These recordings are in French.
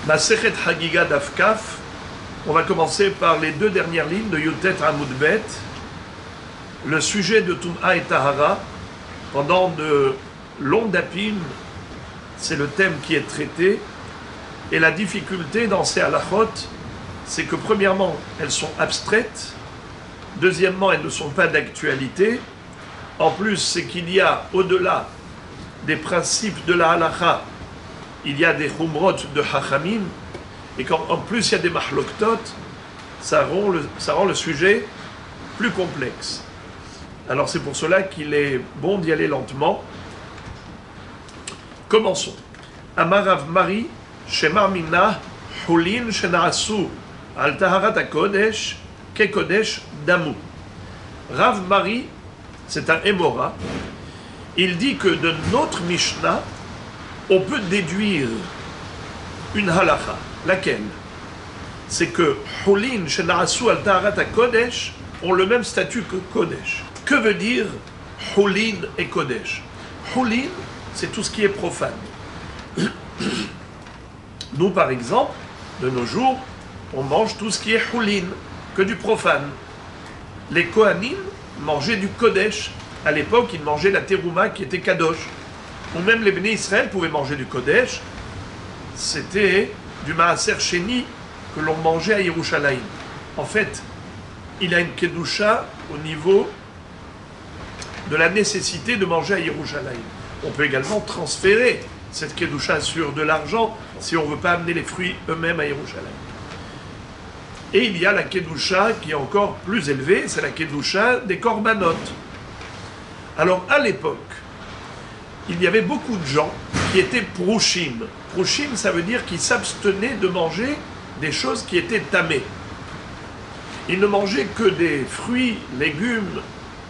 Masechet Hagiga Daf Kaf. On va commencer par les deux dernières lignes de Yutet Amud Bet. Le sujet de Tum'a et Tahara, pendant de longs dapim, c'est le thème qui est traité. Et la difficulté dans ces halachot, c'est que premièrement, elles sont abstraites. Deuxièmement, elles ne sont pas d'actualité. En plus, c'est qu'il y a, au-delà des principes de la halacha, il y a des chumrot de hachamim, et qu'en plus il y a des mahloktot, ça rend le sujet plus complexe. Alors c'est pour cela qu'il est bon d'y aller lentement. Commençons. Amar Rav Mari, Shemar Minna, Hulin Shenaasu, Al Taharat HaKodesh, Kekodesh Damu. Rav Mari, c'est un Émora, il dit que de notre Mishnah, on peut déduire une halacha. Laquelle? C'est que Hulin Shenaasu Al Taharat HaKodesh ont le même statut que Kodesh. Que veut dire Hulin et Kodesh? Hulin, c'est tout ce qui est profane. Nous, par exemple, de nos jours, on mange tout ce qui est Hulin, que du profane. Les Kohanim mangeaient du Kodesh. À l'époque, ils mangeaient la terouma qui était Kadosh. Ou même les Béné Israël pouvaient manger du Kodesh. C'était du Maaser Sheni que l'on mangeait à Yerushalayim. En fait, il a une Kedusha au niveau de la nécessité de manger à Yerushalayim. On peut également transférer cette Kedusha sur de l'argent si on ne veut pas amener les fruits eux-mêmes à Yerushalayim. Et il y a la Kedusha qui est encore plus élevée, c'est la Kedusha des Korbanot. Alors à l'époque, il y avait beaucoup de gens qui étaient prouchim. Prouchim, ça veut dire qu'ils s'abstenaient de manger des choses qui étaient tamées. Ils ne mangeaient que des fruits, légumes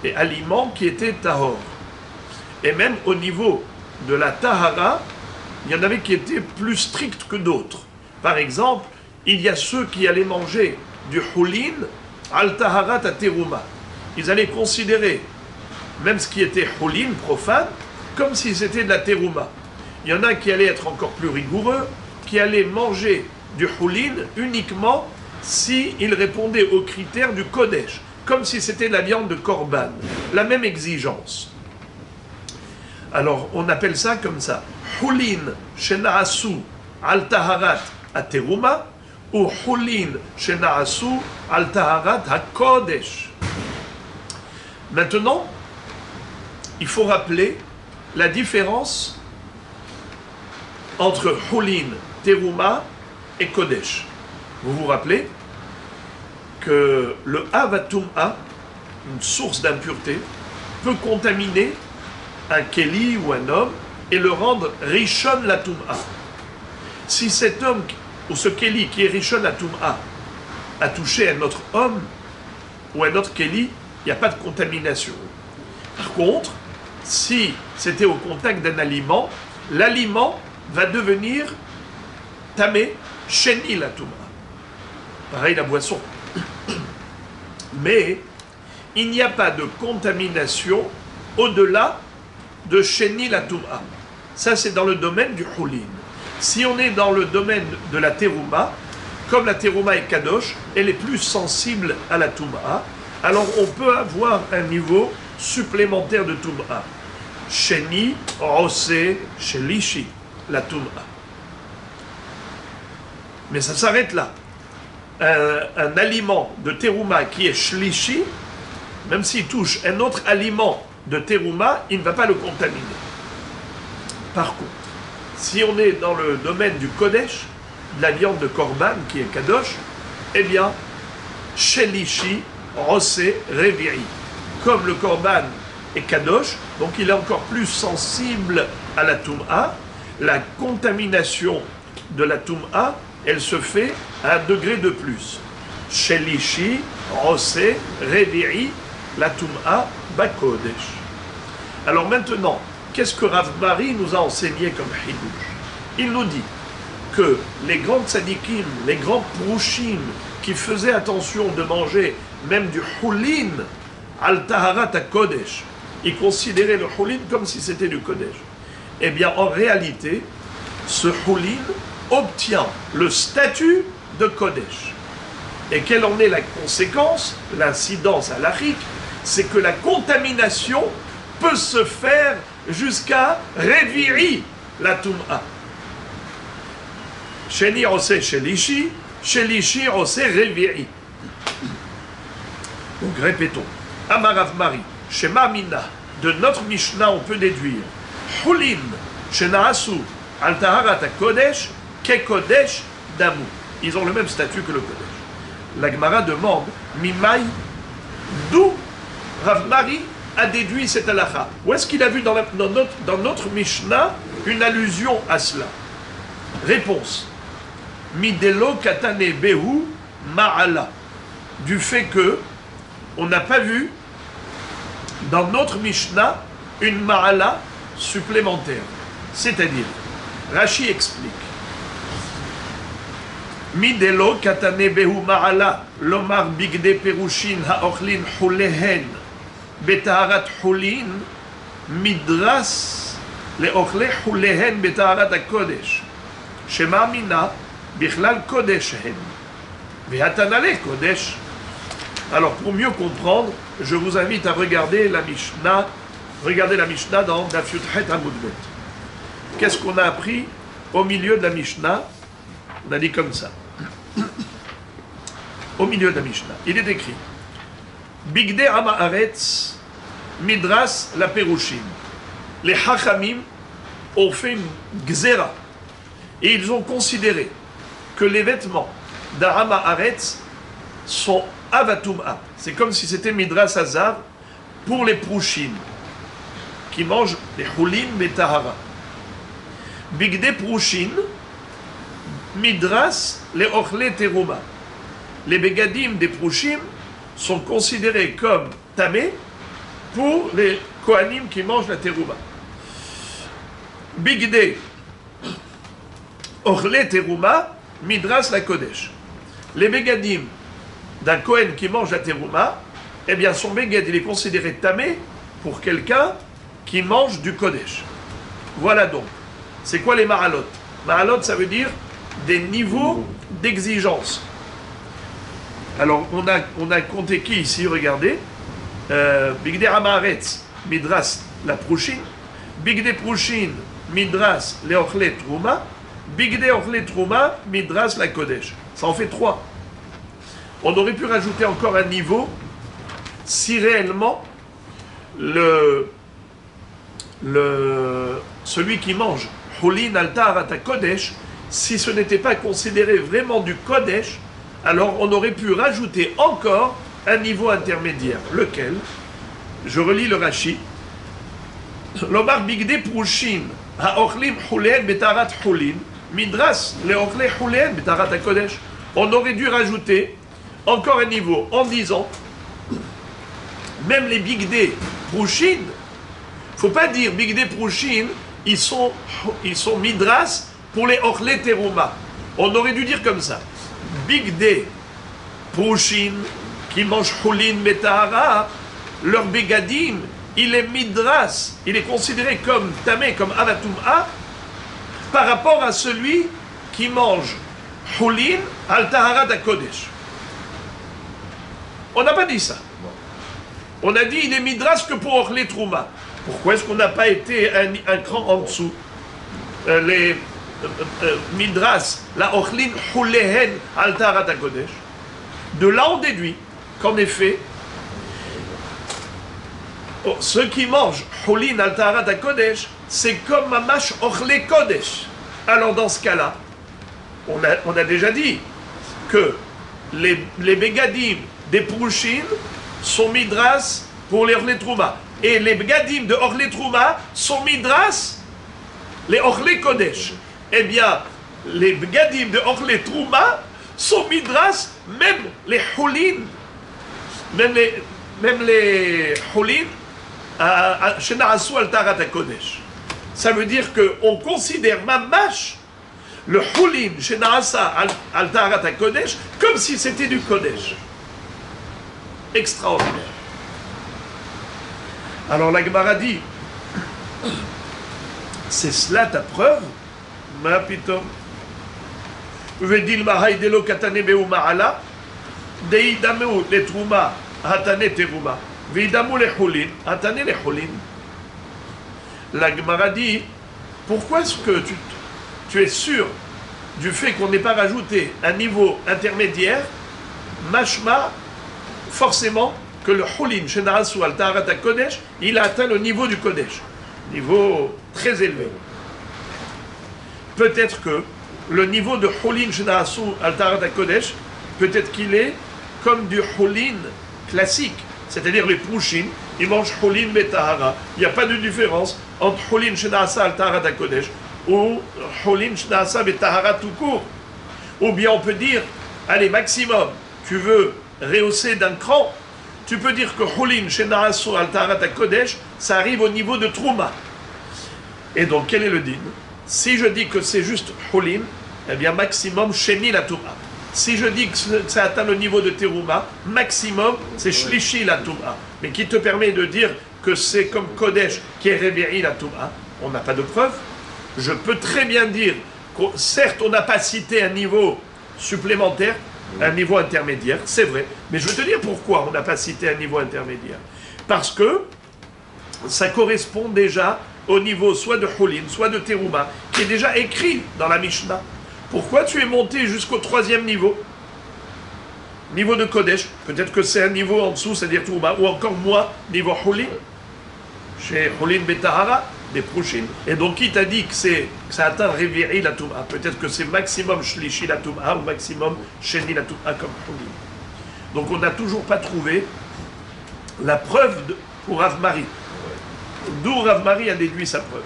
et aliments qui étaient tahor. Et même au niveau de la tahara, il y en avait qui étaient plus stricts que d'autres. Par exemple, il y a ceux qui allaient manger du hulin al taharat à teruma. Ils allaient considérer même ce qui était hulin, profane, comme si c'était de la terouma. Il y en a qui allaient être encore plus rigoureux, qui allaient manger du hulin uniquement s'il répondait aux critères du kodesh, comme si c'était de la viande de korban. La même exigence. Alors, on appelle ça comme ça. Hulin shenaasu al taharat à terouma ou hulin shenaasu al taharat à kodesh. Maintenant, il faut rappeler la différence entre Hulin, Teruma et Kodesh. Vous vous rappelez que le Avatum'a, une source d'impureté, peut contaminer un Kéli ou un homme et le rendre Rishon la Tum'a. Si cet homme ou ce Kéli qui est Rishon la Tum'a a touché un autre homme ou un autre Kéli, il n'y a pas de contamination. Par contre, si c'était au contact d'un aliment, l'aliment va devenir tamé, sheni la touma. Pareil la boisson. Mais il n'y a pas de contamination au-delà de sheni la touma. Ça, c'est dans le domaine du hulin. Si on est dans le domaine de la terouma, comme la terouma est kadosh, elle est plus sensible à la touma, alors on peut avoir un niveau supplémentaire de touma. Sheni, Rosé, Shelishi, la Tum'a. Mais ça s'arrête là. Un aliment de Teruma qui est Shlishi, même s'il touche un autre aliment de Teruma, il ne va pas le contaminer. Par contre, si on est dans le domaine du Kodesh, de la viande de Korban qui est Kadosh, eh bien, Shelishi, Rosé, Reviri. Comme le Korban et Kadosh, donc il est encore plus sensible à la Tum'a. La contamination de la Tum'a, elle se fait à un degré de plus. Shelishi, Rosé, Reviri, la Tum'a, Bakodesh. Alors maintenant, qu'est-ce que Rav Mari nous a enseigné comme Hidouch? Il nous dit que les grands tzadikim, les grands prouchim, qui faisaient attention de manger même du hulin, al taharat à Kodesh, ils considéraient le hulin comme si c'était du Kodesh. Eh bien, en réalité, ce hulin, obtient le statut de Kodesh. Et quelle en est la conséquence, l'incidence halachique, c'est que la contamination peut se faire jusqu'à Revi'i, la Tum'a. Sheni ose Shelishi, Shelishi ose Revi'i. Donc répétons. Amarav Mari, Shema Mina, de notre Mishnah on peut déduire Hulin, Shenaasu, Al Taharat Kodesh, Ke Kodesh Damu. Ils ont le même statut que le Kodesh. La Gemara demande Mimai, d'où Rav Mari a déduit cette halakha. Où est-ce qu'il a vu dans notre Mishnah une allusion à cela? Réponse. Midelo katane behu ma'ala. Du fait que on n'a pas vu dans notre Mishnah une ma'ala supplémentaire. C'est-à-dire, Rashi explique. Midelo katane behu ma'ala lomar bigde perushin ha'ochlin hulehen betaharat hulin midras le'ochle hulehen betaharat ha'kodesh shema mina bichlal kodesh hen ve'atanale kodesh. Alors, pour mieux comprendre, je vous invite à regarder la Mishnah. Regardez la Mishnah dans Daf Yudhet Amud Bet. Qu'est-ce qu'on a appris au milieu de la Mishnah? On a dit comme ça. Au milieu de la Mishnah, il est écrit Bigde Amaaretz Midras la Perushim. Les Hachamim ont fait une gzera et ils ont considéré que les vêtements d'Arama Aretz sont avatum'a. C'est comme si c'était Midras Hazar pour les Prouchim qui mangent les Hulin Betahara. Bigde Prouchin, Midras les Ochle Teruma. Les Begadim des Prouchim sont considérés comme tamés pour les Kohanim qui mangent la Teruma. Bigde Ochle Teruma, Midras la Kodesh. Les Begadim d'un Kohen qui mange la Teruma, eh bien son Beged, il est considéré tamé pour quelqu'un qui mange du Kodesh. Voilà donc. C'est quoi les Mahalot? Mahalot, ça veut dire des niveaux d'exigence. Alors, on a compté qui ici? Regardez. Bigde Amaretz, Midras la Prouchin. Bigde Prouchin, Midras le Ochle Trouma. Bigde Ochle Trouma, Midras la Kodesh. Ça en fait 3. On aurait pu rajouter encore un niveau si réellement celui qui mange Hulin Altar Ata Kodesh, si ce n'était pas considéré vraiment du Kodesh, alors on aurait pu rajouter encore un niveau intermédiaire. Lequel? Je relis le Rashi. Lomar Bigde Prouchin Ha'ochlim Hulen Betarat Hulin Midras Le Ochle Hulen Betarat Kodesh. On aurait dû rajouter encore un niveau en disant même les Bigde Prouchin, il ne faut pas dire Bigde Prouchin, ils sont Midras pour les Ochle Teruma. On aurait dû dire comme ça. Bigde Prouchin qui mangent Hulin Betahara, leur Begadim, il est Midras, il est considéré comme Tamé, comme Avatum'a, par rapport à celui qui mange Hulin al Taharat HaKodesh. On n'a pas dit ça. On a dit il est Midras que pour Ochle Trouma. Pourquoi est-ce qu'on n'a pas été un cran en dessous? Les Midras, la Ochlin Hulehen al Taharat HaKodesh. De là on déduit qu'en effet, ceux qui mangent Hulin al Taharat HaKodesh, c'est comme Mamash Ochle Kodesh. Alors dans ce cas-là, on a déjà dit que les Begadim des Prouchim sont Midras pour les Ochle Trouma. Et les Begadim de Ochle Trouma sont Midras, les Ochle Kodesh. Eh bien, les Begadim de Ochle Trouma sont Midras, même les Hulin, même les Hulin, Shena'asu al Taharat HaKodesh. Ça veut dire qu'on considère Mamash le Hulin Shena'asa al Taharat HaKodesh comme si c'était du Kodesh. Extraordinaire. Alors la Gemara dit, c'est cela ta preuve? Ma pitom. Vedilma haidelo katane beuma ala, deidamu le truma, hatane teruma, veidamu le cholin, hatane le cholin. La Gemara dit, pourquoi est-ce que tu es sûr du fait qu'on n'ait pas rajouté un niveau intermédiaire, mashma, forcément, que le cholin, chez Narasu al Taharat Kodesh, il a atteint le niveau du Kodesh, niveau très élevé. Peut-être que le niveau de cholin chez Narasu al Taharat Kodesh, peut-être qu'il est comme du cholin classique, c'est-à-dire les prouchines, ils mangent cholin betahara. Il n'y a pas de différence entre cholin chez Narasu al Taharat Kodesh ou cholin chez Narasu betahara tout court. Ou bien on peut dire, allez, maximum, tu veux rehausser d'un cran, tu peux dire que Cholin chez Narasu al Taharat Kodesh, ça arrive au niveau de Trouma. Et donc, quel est le din? Si je dis que c'est juste Cholin, eh bien, maximum, Sheni la Touma. Si je dis que ça atteint le niveau de Teruma, maximum, c'est Shlishi la Touma. Mais qui te permet de dire que c'est comme Kodesh qui est réveillé la Touma, on n'a pas de preuve. Je peux très bien dire que, certes, on n'a pas cité un niveau supplémentaire, un niveau intermédiaire, c'est vrai. Mais je vais te dire pourquoi on n'a pas cité un niveau intermédiaire. Parce que ça correspond déjà au niveau soit de Cholin, soit de Teruma, qui est déjà écrit dans la Mishnah. Pourquoi tu es monté jusqu'au 3e niveau? Niveau de Kodesh. Peut-être que c'est un niveau en dessous, c'est-à-dire Teruma, ou encore moins, niveau Cholin. Chez Cholin Betahara, des Prouchines. Et donc, qui t'a dit que ça atteint Révéri la Touma? Peut-être que c'est maximum Shlishi la Touma ou maximum Sheni la Touma comme Cholin. Donc, on n'a toujours pas trouvé la preuve pour Rav Mari. D'où Rav Mari a déduit sa preuve.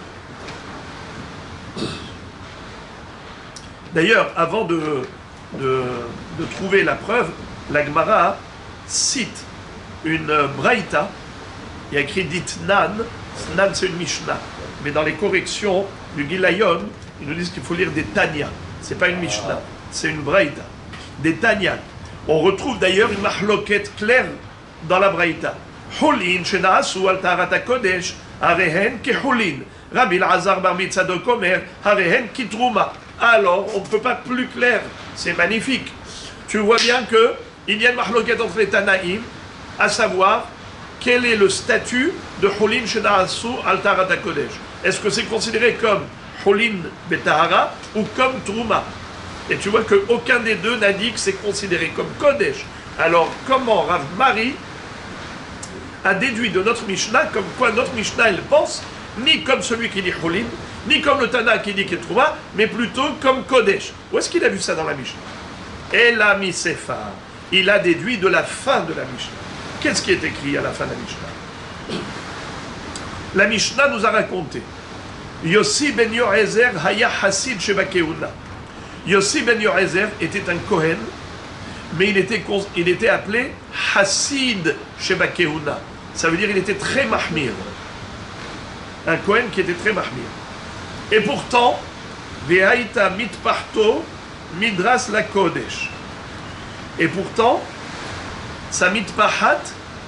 D'ailleurs, avant de trouver la preuve, la Gemara cite une braïta. Il y a écrit dit Nan. Nan, c'est une Mishnah. Mais dans les corrections du Gilayon, ils nous disent qu'il faut lire des Tanya. Ce n'est pas une Mishnah, c'est une braïta. Des Tanya. On retrouve d'ailleurs une mahloket claire dans la braïta. Cholin, Shenaasu al Taharat Kodesh, Harehen ki Cholin. Rabbi Elazar bar Mitzadok Omer, Harehen ki Trouma. Alors, on ne peut pas plus clair. C'est magnifique. Tu vois bien qu'il y a une mahloket entre les Tanaïm, à savoir quel est le statut de Cholin Shenaasu al Taharat Kodesh. Est-ce que c'est considéré comme Cholin Betahara ou comme Trouma? Et tu vois qu'aucun des deux n'a dit que c'est considéré comme Kodesh. Alors, comment Rav Mari a déduit de notre Mishnah, comme quoi notre Mishnah, elle pense, ni comme celui qui dit Cholin, ni comme le Tana qui dit qu'il est Trouma, mais plutôt comme Kodesh. Où est-ce qu'il a vu ça dans la Mishnah? Et la Misefa, il a déduit de la fin de la Mishnah. Qu'est-ce qui est écrit à la fin de la Mishnah? La Mishnah nous a raconté Yossi ben Yoezer haya Hassid Sheba Kehuna. Yossi ben Yoezer était un Kohen, mais il était appelé Hassid Sheba Kehuna. Ça veut dire qu'il était très mahmir. Un Kohen qui était très mahmir. Et pourtant, Vehaïta mitparto midras la Kodesh. Et pourtant, sa mitpahat,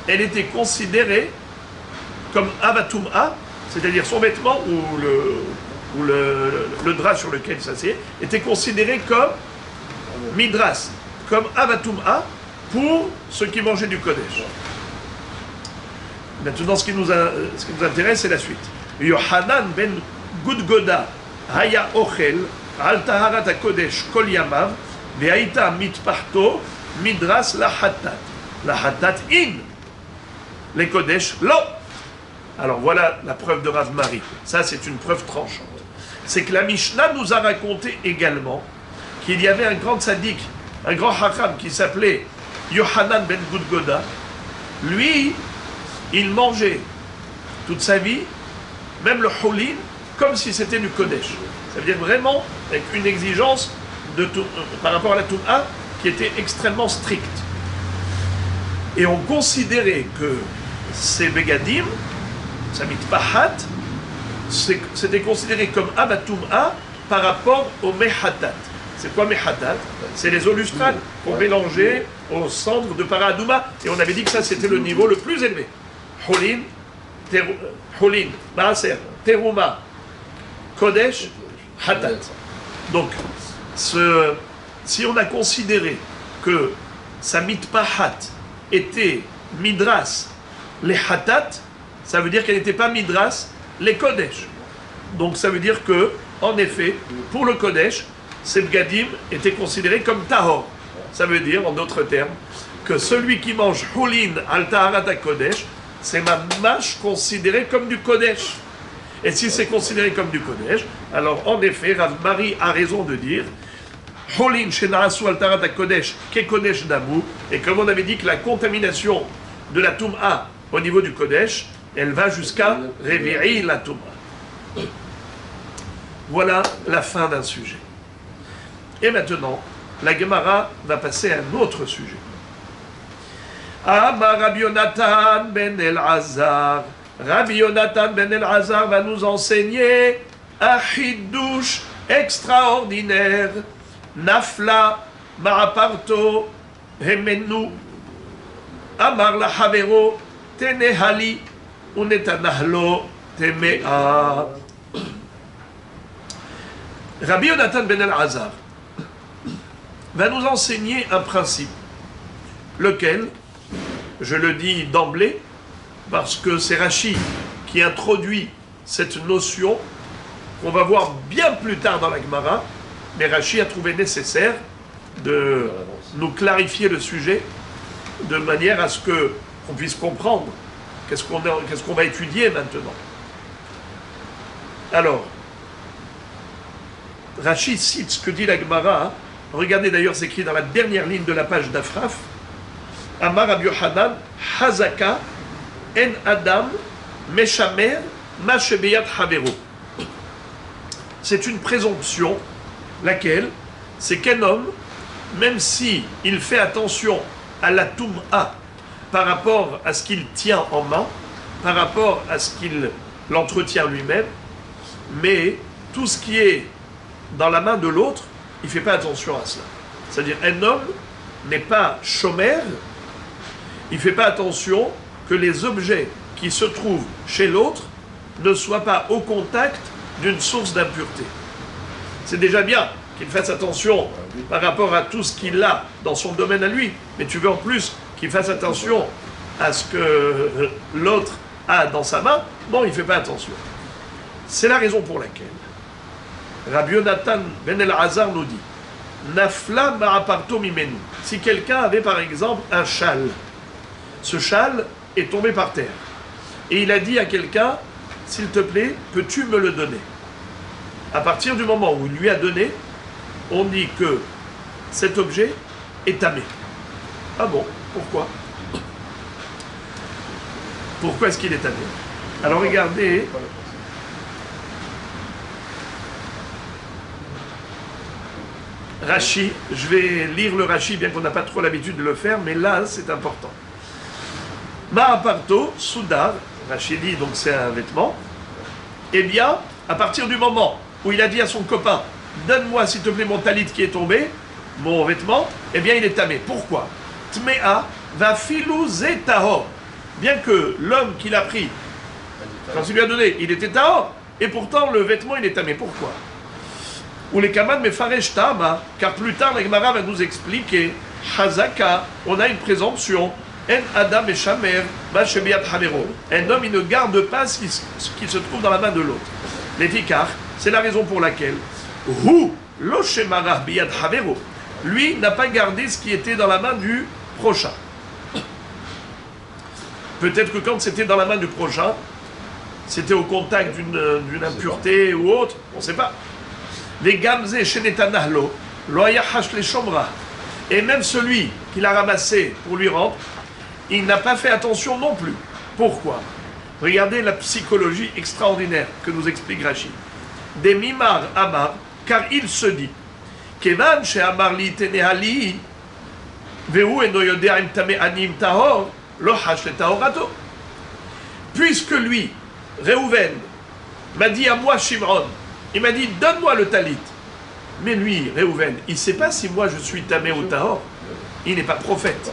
elle était considérée comme avatum'a, c'est-à-dire son vêtement ou le drap sur lequel il s'assied, était considéré comme midras, comme avatum'a pour ceux qui mangeaient du Kodesh. Maintenant, ce qui nous intéresse, c'est la suite. Yohanan ben Gudgoda haya ochel al taharat kodesh kol yamav ve'aita mitparto midras la hatat. La hatat in les kodesh lo. Alors voilà la preuve de Rav Mari. Ça, c'est une preuve tranchante. C'est que la Mishnah nous a raconté également qu'il y avait un grand tzaddik, un grand hakam qui s'appelait Yohanan ben Gudgoda. Lui, il mangeait toute sa vie, même le cholin, comme si c'était du kodesh. Ça veut dire vraiment avec une exigence par rapport à la Touma qui était extrêmement stricte. Et on considérait que ces begadim, sa mitpahat, c'était considéré comme abatum'a par rapport au mehatat. C'est quoi mehatat? C'est les eaux lustrales pour mélanger aux cendres de paradouma. Et on avait dit que ça c'était le niveau le plus élevé. Cholin, maaser, teruma, kodesh, hatat. Donc, si on a considéré que sa mitpahat était midras les hatat, ça veut dire qu'elle n'était pas midras les kodesh. Donc ça veut dire que, en effet, pour le kodesh, ces bgadim étaient considérés comme tahor. Ça veut dire, en d'autres termes, que celui qui mange houlin al taharat kodesh, c'est mamash considéré comme du kodesh. Et si c'est considéré comme du kodesh, alors en effet, Rav Mari a raison de dire houlin shena'asu al taharat kodesh ke kodesh damu. Et comme on avait dit que la contamination de la toum'a au niveau du kodesh, elle va jusqu'à révirer la toum'a. Voilà la fin d'un sujet. Et maintenant, la Gemara va passer à un autre sujet. Amar Rabbi Yonatan ben El-Azar. Rabbi Yonatan ben El-Azar va nous enseigner un chidouche extraordinaire. Nafla ma'aparto hemenu. Amar la havero tenehali unetanahlo temea. Rabbi Yonatan ben El-Azar va nous enseigner un principe, lequel, je le dis d'emblée, parce que c'est Rashi qui introduit cette notion qu'on va voir bien plus tard dans la Gemara, mais Rashi a trouvé nécessaire de nous clarifier le sujet de manière à ce qu'on puisse comprendre qu'est-ce qu'on va étudier maintenant. Alors, Rashi cite ce que dit la Gemara. Regardez d'ailleurs, c'est écrit dans la dernière ligne de la page d'Afraf. Amar Rabbi Yochanan, Hazaka, En Adam, Meshamer, Mashebeyat Havero. C'est une présomption, laquelle, c'est qu'un homme, même si il fait attention à la Toum'a par rapport à ce qu'il tient en main, par rapport à ce qu'il l'entretient lui-même, mais tout ce qui est dans la main de l'autre, il ne fait pas attention à cela. C'est-à-dire, un homme n'est pas chômeur, il ne fait pas attention que les objets qui se trouvent chez l'autre ne soient pas au contact d'une source d'impureté. C'est déjà bien qu'il fasse attention par rapport à tout ce qu'il a dans son domaine à lui, mais tu veux en plus qu'il fasse attention à ce que l'autre a dans sa main, bon, il ne fait pas attention. C'est la raison pour laquelle Rabbi Yonatan ben El-Azar nous dit Nafla ma'aparto mimenu. Si quelqu'un avait par exemple un châle, ce châle est tombé par terre, et il a dit à quelqu'un, s'il te plaît, peux-tu me le donner? À partir du moment où il lui a donné, on dit que cet objet est tamé. Ah bon? Pourquoi? Pourquoi est-ce qu'il est tamé? Alors regardez. Rashi, je vais lire le Rashi, bien qu'on n'a pas trop l'habitude de le faire, mais là, c'est important. Ma'aparto, soudar, Rashi dit, donc c'est un vêtement, eh bien, à partir du moment où il a dit à son copain, donne-moi s'il te plaît mon talit qui est tombé, mon vêtement, eh bien, il est tamé. Pourquoi? Tmea va filou tahor. Bien que l'homme qui l'a pris, quand il lui a donné, il était tahor, et pourtant le vêtement, il est tamé. Pourquoi? Ou les kamad mefaresh tama, car plus tard la Gemara va nous expliquer Hazaka, on a une présomption. En Adam et Shamer, Mashebiyat Havero. Un homme, il ne garde pas ce qui se trouve dans la main de l'autre. Les vikar, c'est la raison pour laquelle Hu lo shemara biyad Havero. Lui n'a pas gardé ce qui était dans la main du prochain. Peut-être que quand c'était dans la main du prochain, c'était au contact d'une impureté ou autre, on ne sait pas. Les gamze shenetanahlo, loyahash les shomra. Et même celui qui l'a ramassé pour lui rendre, il n'a pas fait attention non plus. Pourquoi? Regardez la psychologie extraordinaire que nous explique Rashi. Des mimar amar, car il se dit, Kevan she amar li tenehali, vehu eno yodea im tame anim tahor, lo hash le tahorato. Puisque lui, Réhouven, m'a dit à moi, Shimron, il m'a dit, donne-moi le talit. Mais lui, Réhouven, il ne sait pas si moi je suis tamé ou tahor. Il n'est pas prophète.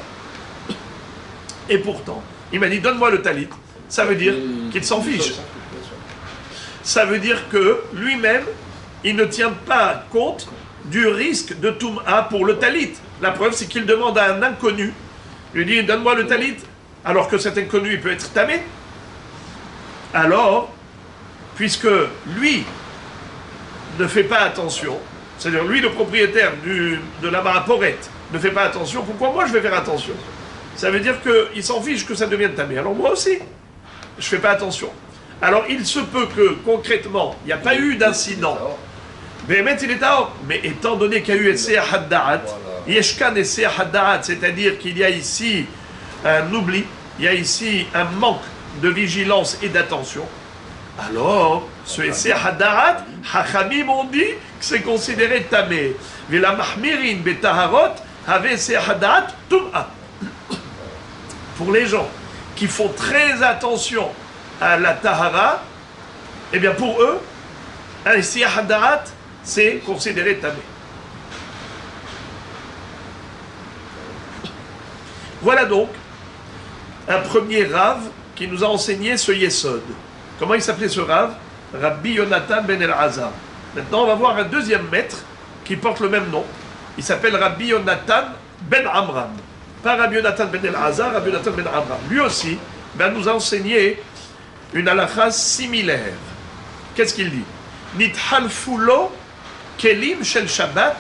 Et pourtant, il m'a dit, donne-moi le talit. Ça veut dire qu'il s'en fiche. Ça veut dire que lui-même, il ne tient pas compte du risque de Toum'a pour le talit. La preuve, c'est qu'il demande à un inconnu, il lui dit, donne-moi le talit, alors que cet inconnu, il peut être tamé. Alors, puisque lui ne fait pas attention, c'est-à-dire lui, le propriétaire de la maraporette, ne fait pas attention, pourquoi moi je vais faire attention? Ça veut dire qu'il s'en fiche que ça devienne tamé. Alors moi aussi, je ne fais pas attention. Alors il se peut que, concrètement, il n'y a pas eu d'incident. Mais il est à mais étant donné qu'il y a eu Essea Hadda'at, Yeshkan Essea Hadda'at, c'est-à-dire qu'il y a ici un oubli, il y a ici un manque de vigilance et d'attention, alors ce Essea Hadda'at, Hachamim ont dit que c'est considéré tamé. Vela mahmirin betaharot avait Essea Hadda'at tum'a. Pour les gens qui font très attention à la tahara, eh bien pour eux, un Essea Hadda'at, c'est considéré tamé. Voilà donc un premier Rav qui nous a enseigné ce Yesod. Comment il s'appelait ce Rav? Rabbi Yonatan ben El-Azar. Maintenant, on va voir un deuxième maître qui porte le même nom. Il s'appelle Rabbi Yonatan ben Amram. Pas Rabbi Yonatan ben El-Azar, Rabbi Yonatan ben Amram. Lui aussi nous a enseigné une halakha similaire. Qu'est-ce qu'il dit? Nithalfulo kelim shel Shabbat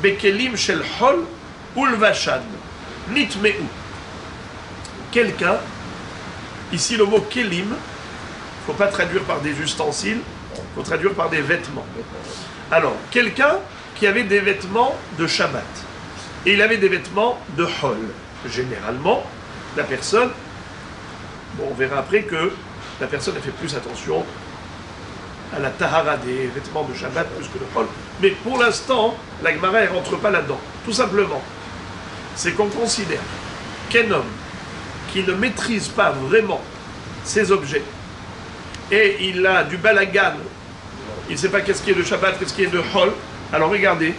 bekelim shel Hol ulvashan nitmeu. Quelqu'un, ici le mot kelim, il ne faut pas traduire par des ustensiles, il faut traduire par des vêtements. Alors, quelqu'un qui avait des vêtements de Shabbat, et il avait des vêtements de Hol. Généralement, la personne, bon, on verra après que la personne a fait plus attention à la tahara des vêtements de Shabbat plus que de Hol. Mais pour l'instant, la Gemara ne rentre pas là-dedans. Tout simplement, c'est qu'on considère qu'un homme qui ne maîtrise pas vraiment ces objets, et il a du balagan, il ne sait pas qu'est-ce qui est de Shabbat, qu'est-ce qui est de Hol, alors regardez,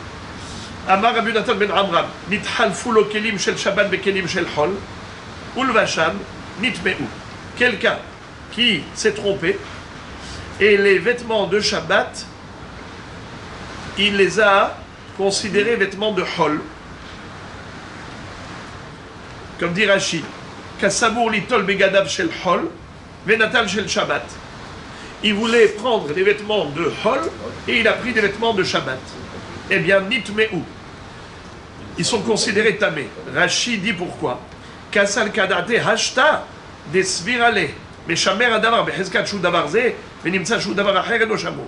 Amar Rabbi Yonatan ben Amram, nithalfu lo kelim shel Shabbat bekelim shel Hol, ulvashan nitmeu. Quelqu'un qui s'est trompé, et les vêtements de Shabbat, il les a considérés vêtements de Hol. Comme dit Rachid, Kassabour litol begadav shel Hol, venatal shel Shabbat. Il voulait prendre les vêtements de Hol et il a pris des vêtements de Shabbat. Eh bien, nitmeu. Ils sont considérés tamés. Rachid dit pourquoi? Kassal kadate hashta des svirale. Mais shamer adavar behezkat shu davar ze, venimtsa shu davar acher eno shamur.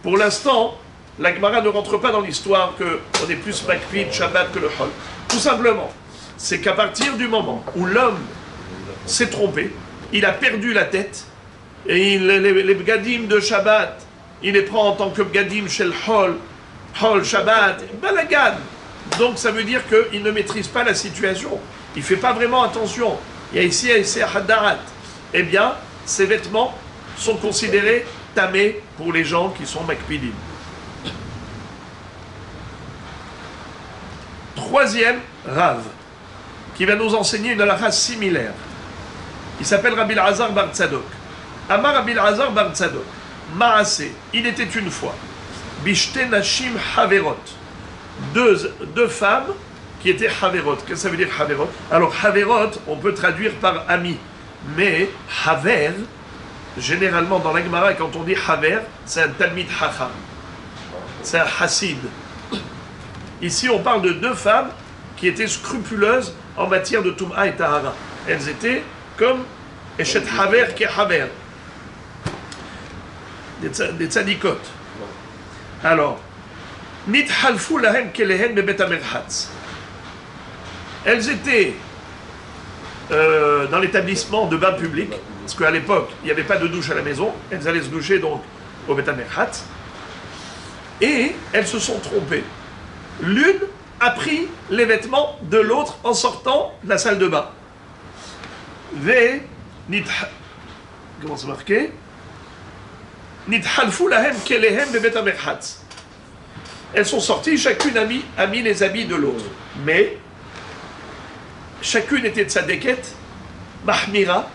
Pour l'instant, la Gemara ne rentre pas dans l'histoire qu'on est plus makpid Shabbat que le Hol. Tout simplement, c'est qu'à partir du moment où l'homme s'est trompé, il a perdu la tête, et les bgadim de Shabbat, il les prend en tant que bgadim shel Hol, Hol, Shabbat, balagan. Donc ça veut dire qu'il ne maîtrise pas la situation, il ne fait pas vraiment attention. Il y a ici un Haddarat. Eh bien, ces vêtements sont considérés tamés pour les gens qui sont makpidim. Troisième Rav, qui va nous enseigner une halakha similaire. Il s'appelle Rabbi Elazar bar Tzadok. Amar Rabbi Elazar bar Tzadok. Maaseh, il était une fois. Bishte Nashim Haverot. Deux femmes qui étaient Haverot. Qu'est-ce que ça veut dire Haverot? Alors Haverot, on peut traduire par ami. Mais Haver, généralement dans la Gemara, quand on dit Haver, c'est un Talmid Hacham. C'est un Hassid. Ici, on parle de deux femmes qui étaient scrupuleuses en matière de Tum'a et Tahara. Elles étaient comme Eshet Haver qui est Haver. Des tzadikot. Alors, Nithalfu lahem kelehen bebet hamerhatz. Elles étaient dans l'établissement de bain public, parce qu'à l'époque, il n'y avait pas de douche à la maison. Elles allaient se doucher donc au bet hamerhatz. Et elles se sont trompées. L'une a pris les vêtements de l'autre en sortant de la salle de bain. Comment c'est marqué? Nithalfu lahem kelehem bebet hamerhatz. Elles sont sorties, chacune a mis les habits de l'autre. Mais chacune était de sa déquette, mahmira,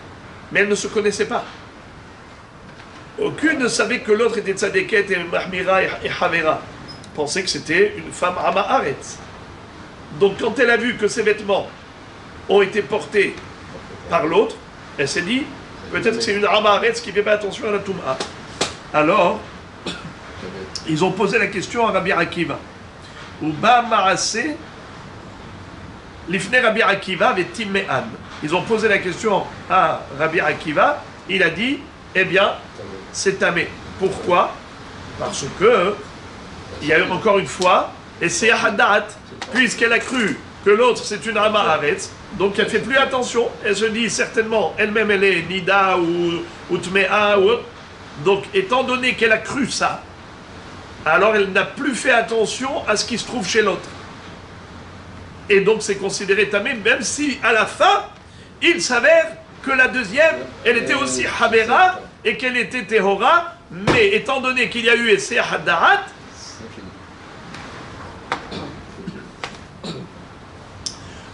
mais elles ne se connaissaient pas. Aucune ne savait que l'autre était de sa déquette et mahmira et havera. pensait que c'était une femme Amaaretz. Donc quand elle a vu que ses vêtements ont été portés par l'autre, elle s'est dit, peut-être que c'est une Amaaretz qui ne fait pas attention à la Touma. Alors, ils ont posé la question à Rabbi Akiva. Uba Maaseh Lifne Rabbi Akiva vetim me'an. Ils ont posé la question à Rabbi Akiva. Il a dit, eh bien, c'est tamé. Pourquoi? Parce que, il y a eu encore une fois, et c'est Hadat, puisqu'elle a cru que l'autre c'est une Amaaretz, donc elle ne fait plus attention. Elle se dit certainement, elle-même elle est Nida ou Tmea, donc étant donné qu'elle a cru ça, alors elle n'a plus fait attention à ce qui se trouve chez l'autre. Et donc c'est considéré tamé, même si à la fin, il s'avère que la deuxième, elle était aussi Habera et qu'elle était Tehora, mais étant donné qu'il y a eu Essay Haddarat,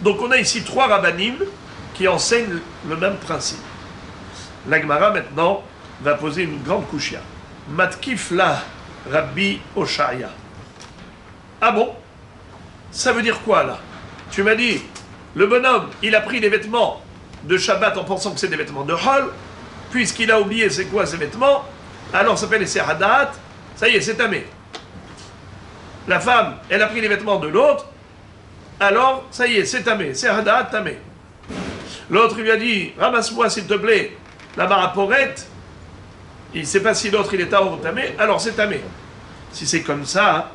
donc on a ici 3 rabbanim qui enseignent le même principe. La Gemara maintenant va poser une grande kushia. Matkif la Rabbi Oshaya. Ah bon? Ça veut dire quoi là? Tu m'as dit, le bonhomme, il a pris les vêtements de Shabbat en pensant que c'est des vêtements de Hol, puisqu'il a oublié c'est quoi ces vêtements, alors ça s'appelle les Seradat, ça y est, c'est tamé. La femme, elle a pris les vêtements de l'autre, alors ça y est, c'est tamé, Seradat, tamé. L'autre lui a dit, ramasse-moi s'il te plaît la maraporette, il ne sait pas si l'autre il est taor ou tamé, alors c'est tamé. Si c'est comme ça,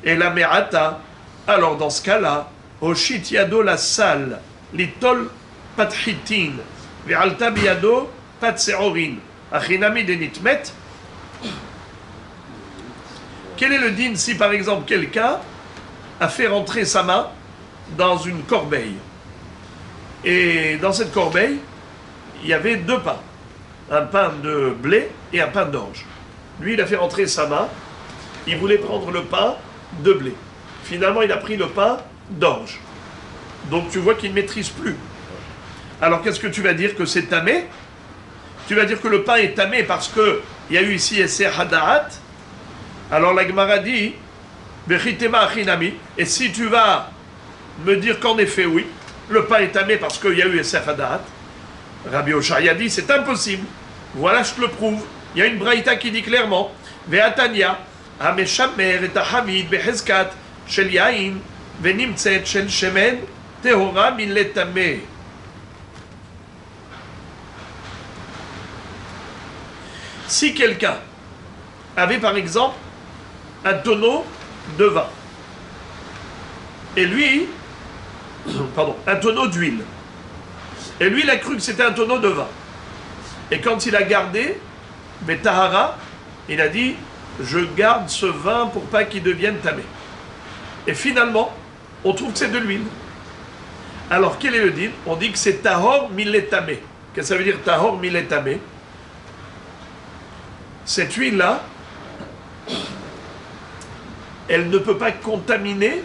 et la merata, alors dans ce cas-là, Oshit yado la salle, litol pathitin, ve'alta biyado patseorin, achinami denitmet. Quel est le din si par exemple quelqu'un a fait rentrer sa main dans une corbeille, et dans cette corbeille il y avait 2 pains, un pain de blé et un pain d'orge. Lui il a fait rentrer sa main, il voulait prendre le pain de blé. Finalement, il a pris le pain d'orge. Donc, tu vois qu'il ne maîtrise plus. Alors, qu'est-ce que tu vas dire? Que c'est tamé? Tu vas dire que le pain est tamé parce qu'il y a eu ici Esser Hadaat. Alors, la Gemara dit, Bechitema achinami. Et si tu vas me dire qu'en effet, oui, le pain est tamé parce qu'il y a eu Esser Hadaat, Rabbi Oshaya dit, c'est impossible. Voilà, je te le prouve. Il y a une braïta qui dit clairement, Ve'atania, Hameshamer et Hamid, Behezkat, Shel Yain, Venimtset, Shel Shemen, Tehora, Miletame. Si quelqu'un avait par exemple un tonneau de vin, et lui, pardon, un tonneau d'huile, et lui il a cru que c'était un tonneau de vin, et quand il a gardé, Betahara, il a dit, je garde ce vin pour pas qu'il devienne tamé. Et finalement, on trouve que c'est de l'huile. Alors, quel est le din? On dit que c'est tahor miletamé. Qu'est-ce que ça veut dire tahor miletamé? Cette huile-là, elle ne peut pas contaminer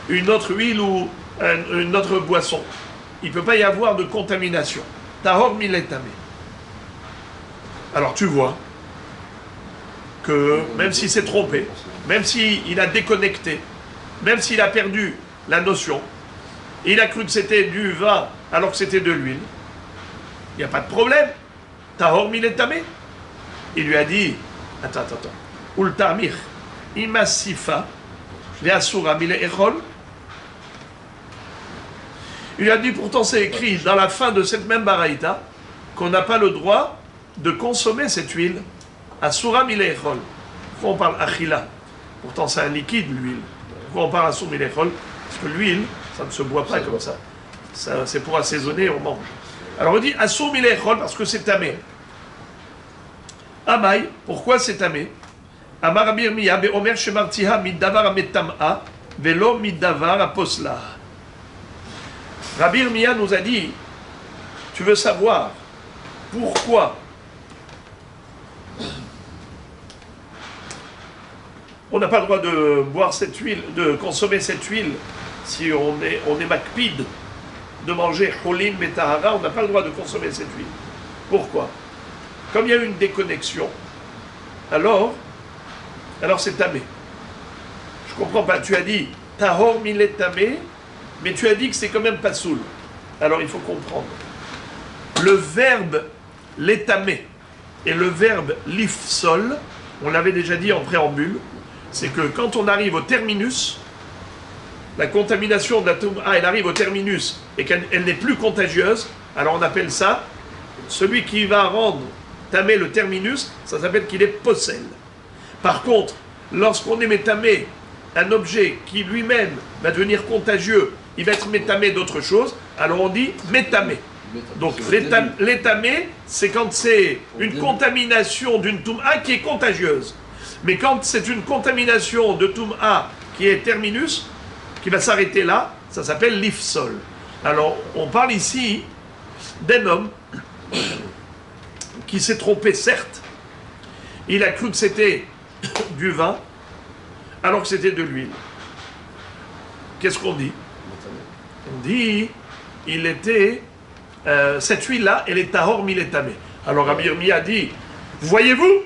une autre huile ou une autre boisson. Il ne peut pas y avoir de contamination. Tahor miletamé. Alors, tu vois que même s'il s'est trompé, même s'il a déconnecté, même s'il a perdu la notion, il a cru que c'était du vin alors que c'était de l'huile, il n'y a pas de problème. Tahor miletamé. Il lui a dit, attends, Ultamir, imasifa, ve'asura mile echol. Il lui a dit, pourtant c'est écrit dans la fin de cette même baraïta qu'on n'a pas le droit de consommer cette huile. Asura milechol. Pourquoi on parle achila? Pourtant c'est un liquide, l'huile. Pourquoi on parle asura milechol? Parce que l'huile, ça ne se boit pas comme ça. C'est pour assaisonner, on mange. Alors on dit asura milechol parce que c'est tamé. Amay, pourquoi c'est tamé? Amar Rabbi Yirmiya be'omer shemartiha midavar ametam'a velo midavar aposla. Rabbi Yirmiya nous a dit, tu veux savoir pourquoi on n'a pas le droit de boire cette huile, de consommer cette huile si on est makpid, de manger cholim betahara, on n'a pas le droit de consommer cette huile. Pourquoi? Comme il y a eu une déconnexion, alors alors c'est tamé. Je comprends pas, tu as dit tahor milet tamé, mais tu as dit que c'est quand même pas soul. Alors il faut comprendre. Le verbe l'étamé et le verbe lifsol, on l'avait déjà dit en préambule, c'est que quand on arrive au terminus, la contamination de la touma, elle arrive au terminus et qu'elle n'est plus contagieuse, alors on appelle ça, celui qui va rendre tamé le terminus, ça s'appelle qu'il est possel. Par contre, lorsqu'on est métamé un objet qui lui-même va devenir contagieux, il va être métamé d'autre chose, alors on dit métamé. Donc l'étamé, c'est quand c'est une contamination d'une touma qui est contagieuse. Mais quand c'est une contamination de touma qui est terminus, qui va s'arrêter là, ça s'appelle l'ifsol. Alors, on parle ici d'un homme qui s'est trompé, certes. Il a cru que c'était du vin, alors que c'était de l'huile. Qu'est-ce qu'on dit? On dit, il était... cette huile-là, elle est tahor miletamé. Alors, Rabbi Yirmiyah dit, voyez-vous,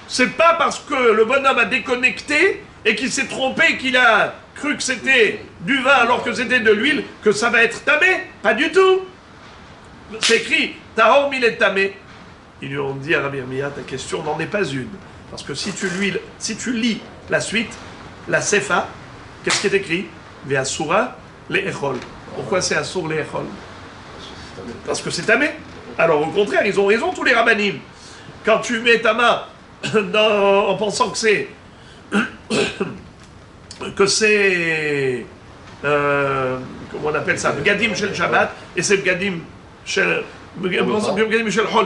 c'est pas parce que le bonhomme a déconnecté et qu'il s'est trompé, qu'il a cru que c'était du vin alors que c'était de l'huile, que ça va être tamé. Pas du tout. C'est écrit tahor miletamé. Ils lui ont dit à Rabbi Yirmiyah, ta question n'en est pas une. Parce que si tu lis la suite, la sefa, qu'est-ce qui est écrit? Ve'asura le'echol. Pourquoi c'est asur le'echol? Parce que c'est tamé. Alors au contraire, ils ont raison tous les rabbanim. Quand tu mets ta main en pensant que c'est comment on appelle ça, Bgadim shel Shabbat, et c'est Bgadim shel Hol,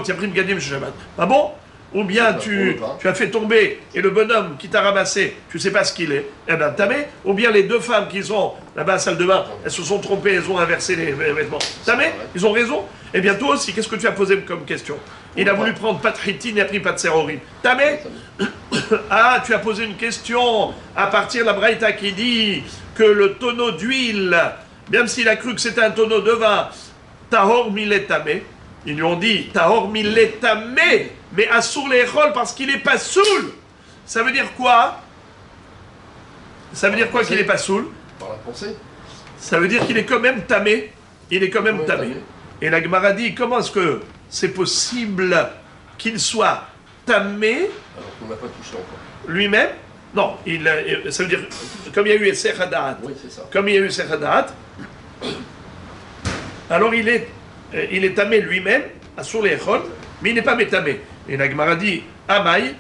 tu as pris Bgadim shel Shabbat. Pas bon? Ou bien tu as fait tomber, et le bonhomme qui t'a ramassé, tu ne sais pas ce qu'il est, eh bien tamé. Ou bien les deux femmes qui sont là-bas à la salle de bain, elles se sont trompées, elles ont inversé les vêtements. Tamé? Ils ont raison. Eh bien toi aussi, qu'est-ce que tu as posé comme question? Il a voulu prendre pas de hitine et a pris pas de sérorim. Tamé? Ah, tu as posé une question à partir de la braïta qui dit que le tonneau d'huile, même s'il a cru que c'était un tonneau de vin, tahor milet tamé. Ils lui ont dit tahor milet tamé, mais assour les rôles parce qu'il n'est pas saoul. Ça veut dire quoi? Ça veut dire quoi qu'il n'est pas saoul? Par la pensée. Ça veut dire qu'il est quand même tamé. Il est quand même tamé. Et la Gemara dit, comment est-ce que c'est possible qu'il soit tamé? Alors qu'on n'a pas touché encore. Lui-même? Non, ça veut dire, comme il y a eu Esser Hadat, comme il y a eu Esser Hadat, alors il est tamé lui-même, sur les Echol, mais il n'est pas métamé. Et la Gemara dit, Amaï,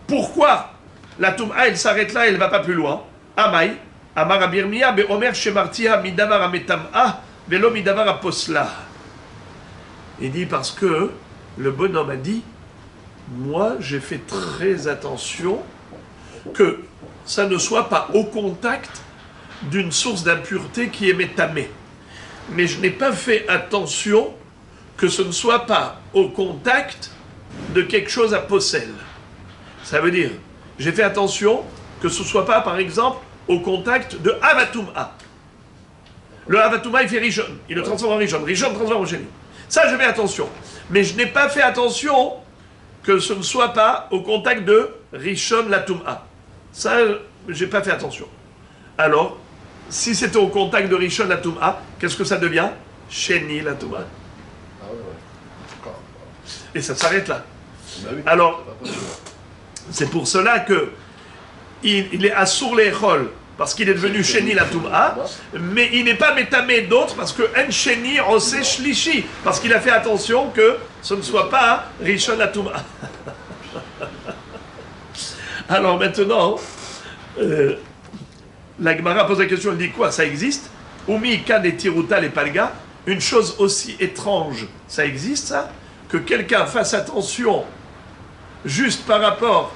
pourquoi la Toum'a, elle s'arrête là, elle ne va pas plus loin? Amaï, Amar Rabbi Yirmiyah, Be'omer Shemartia, Midavar Ametam'a, Velo Midavar Aposla. Il dit parce que le bonhomme a dit, moi j'ai fait très attention que ça ne soit pas au contact d'une source d'impureté qui est métamée. Mais je n'ai pas fait attention que ce ne soit pas au contact de quelque chose à possel. Ça veut dire, j'ai fait attention que ce ne soit pas, par exemple, au contact de Havatouma. Le Havatouma, il fait Rishon, il le transforme en Rishon, Rishon transforme en Sheni. Ça, je fais attention. Mais je n'ai pas fait attention que ce ne soit pas au contact de Rishon la Touma. Ça, j'ai pas fait attention. Alors, si c'était au contact de Rishon la Touma, qu'est-ce que ça devient? Sheni la Touma. Ah ouais. Et ça s'arrête là. Bah oui, alors, c'est pour cela que il est assour l'échol parce qu'il est devenu Sheni la Touma, mais il n'est pas métamé d'autres parce que En Sheni Ose Shlishi, parce qu'il a fait attention que ce ne soit pas Rishon la Touma. Alors maintenant, la Gemara pose la question, elle dit quoi? Ça existe? Umi kan et tiruta les palga, une chose aussi étrange, ça existe ça? Que quelqu'un fasse attention juste par rapport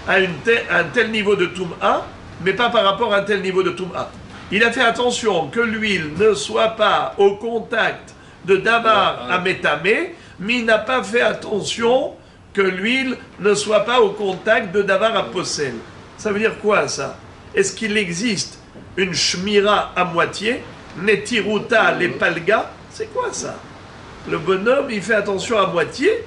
à un tel niveau de Toum'a, mais pas par rapport à un tel niveau de Toum'a. Il a fait attention que l'huile ne soit pas au contact de Davar à Métamé, mais il n'a pas fait attention que l'huile ne soit pas au contact de Davar à Possel. Ça veut dire quoi ça? Est-ce qu'il existe une shmira à moitié, netiruta les palga? C'est quoi ça? Le bonhomme, il fait attention à moitié?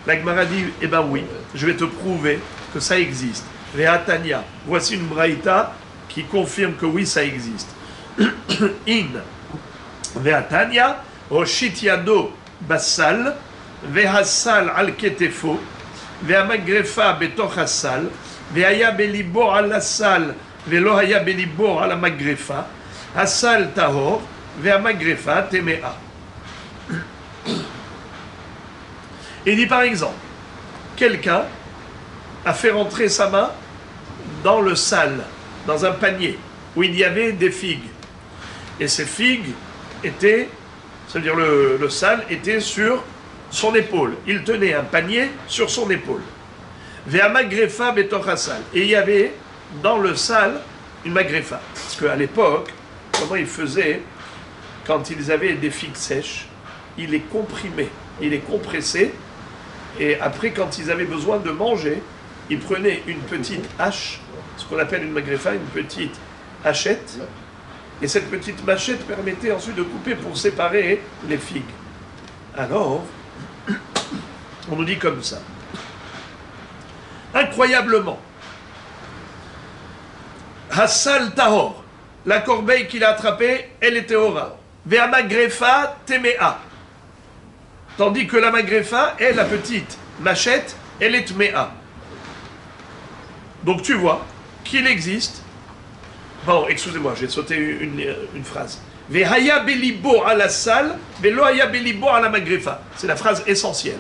La Gemara dit, eh ben oui, je vais te prouver que ça existe. Ve'atania. Voici une braïta qui confirme que oui, ça existe. In. Ve'atania. Roshit yado basal. Ve'hasal al ketefo. Ve'amagrefa betoch hasal. Ve'aya belibor al hasal. Ve'lo haya belibor al amagrefa. Hasal tahor. Ve'amagrefa temea. Il dit par exemple, quelqu'un a fait rentrer sa main dans le sal, dans un panier, où il y avait des figues. Et ces figues étaient, c'est-à-dire le sal était sur son épaule. Il tenait un panier sur son épaule. Vea magrefa betochasal. Et il y avait dans le sal une magrefa. Parce qu'à l'époque, comment ils faisaient quand ils avaient des figues sèches? Ils les comprimaient, ils les compressaient. Et après, quand ils avaient besoin de manger, ils prenaient une petite hache, ce qu'on appelle une magrefa, une petite hachette. Et cette petite machette permettait ensuite de couper pour séparer les figues. Alors, on nous dit comme ça. Incroyablement, Hassal Tahor, la corbeille qu'il a attrapée, elle était Ora. Vea magrefa temea. Tandis que la magrefa, elle, la petite machette, elle est tmea. Donc tu vois qu'il existe. Pardon, excusez-moi, j'ai sauté une phrase. Vehaya belibo à la salle, velohaya belibo à la magrefa. C'est la phrase essentielle.